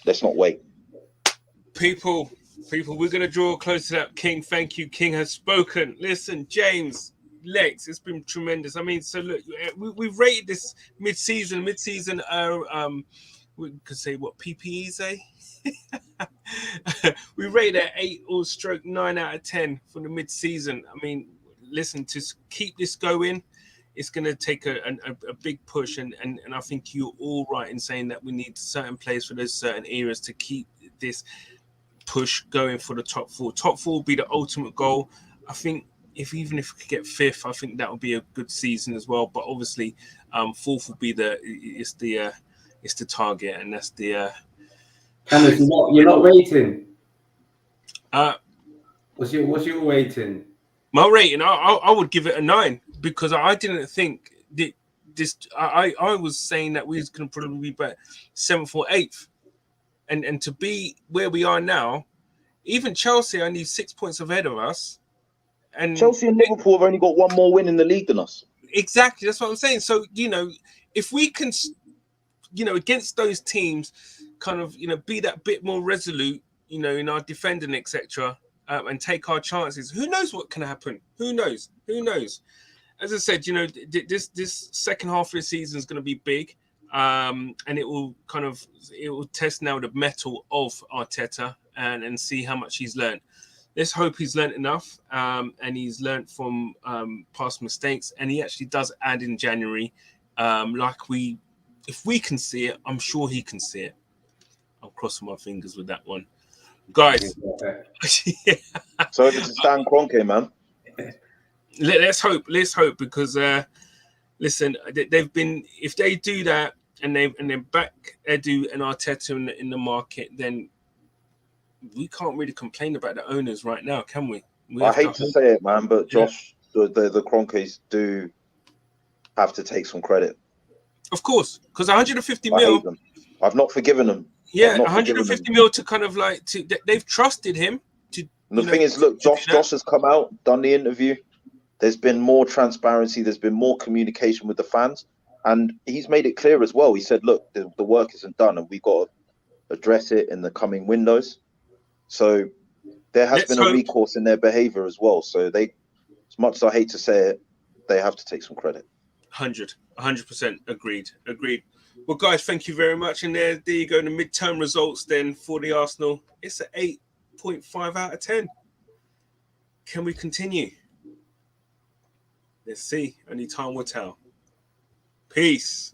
Let's not wait. People, we're going to draw close to that. King, thank you. King has spoken. Listen, James, Lex, it's been tremendous. I mean, so look, we've rated this mid-season. We could say what PPE say. We rated it 8 or stroke 9 out of 10 for the mid-season. I mean, listen, to keep this going, it's going to take a big push, and I think you're all right in saying that we need certain players for those certain areas to keep this push going for the top four. Top four will be the ultimate goal. I think even if we could get 5th, I think that would be a good season as well. But obviously, 4th will be the target, and that's the. Cameron, you're not rating. What's your rating? My rating, I would give it a 9, because I didn't think that this. I was saying that we was going to probably be back 7th or 8th, and to be where we are now, even Chelsea only 6 points ahead of us, and Chelsea and Liverpool have only got one more win in the league than us. Exactly, that's what I'm saying. So if we can, against those teams, kind of be that bit more resolute, in our defending, etc. And take our chances. Who knows what can happen? Who knows? As I said, this second half of the season is going to be big, and it will test now the mettle of Arteta and see how much he's learned. Let's hope he's learned enough, and he's learned from past mistakes, and he actually does add in January. If we can see it, I'm sure he can see it. I'm crossing my fingers with that one. Guys, So if it's Stan Kroenke, man. Let's hope, because listen, they've been, if they do that and they back Edu and Arteta in the market, then we can't really complain about the owners right now, can we? I hate to say it, man, but Josh, the Kroenkes do have to take some credit. Of course, because 150 I mil. hate them. I've not forgiven them. Yeah, 150 mil to kind of like they've trusted him to. And the thing is, look, Josh has come out, done the interview. There's been more transparency. There's been more communication with the fans, and he's made it clear as well. He said, "Look, the work isn't done, and we've got to address it in the coming windows." So there has been a recourse in their behaviour as well. So they, as much as I hate to say it, they have to take some credit. 100% agreed. Well, guys, thank you very much. And there you go. The midterm results then for the Arsenal. It's an 8.5 out of 10. Can we continue? Let's see. Only time will tell. Peace.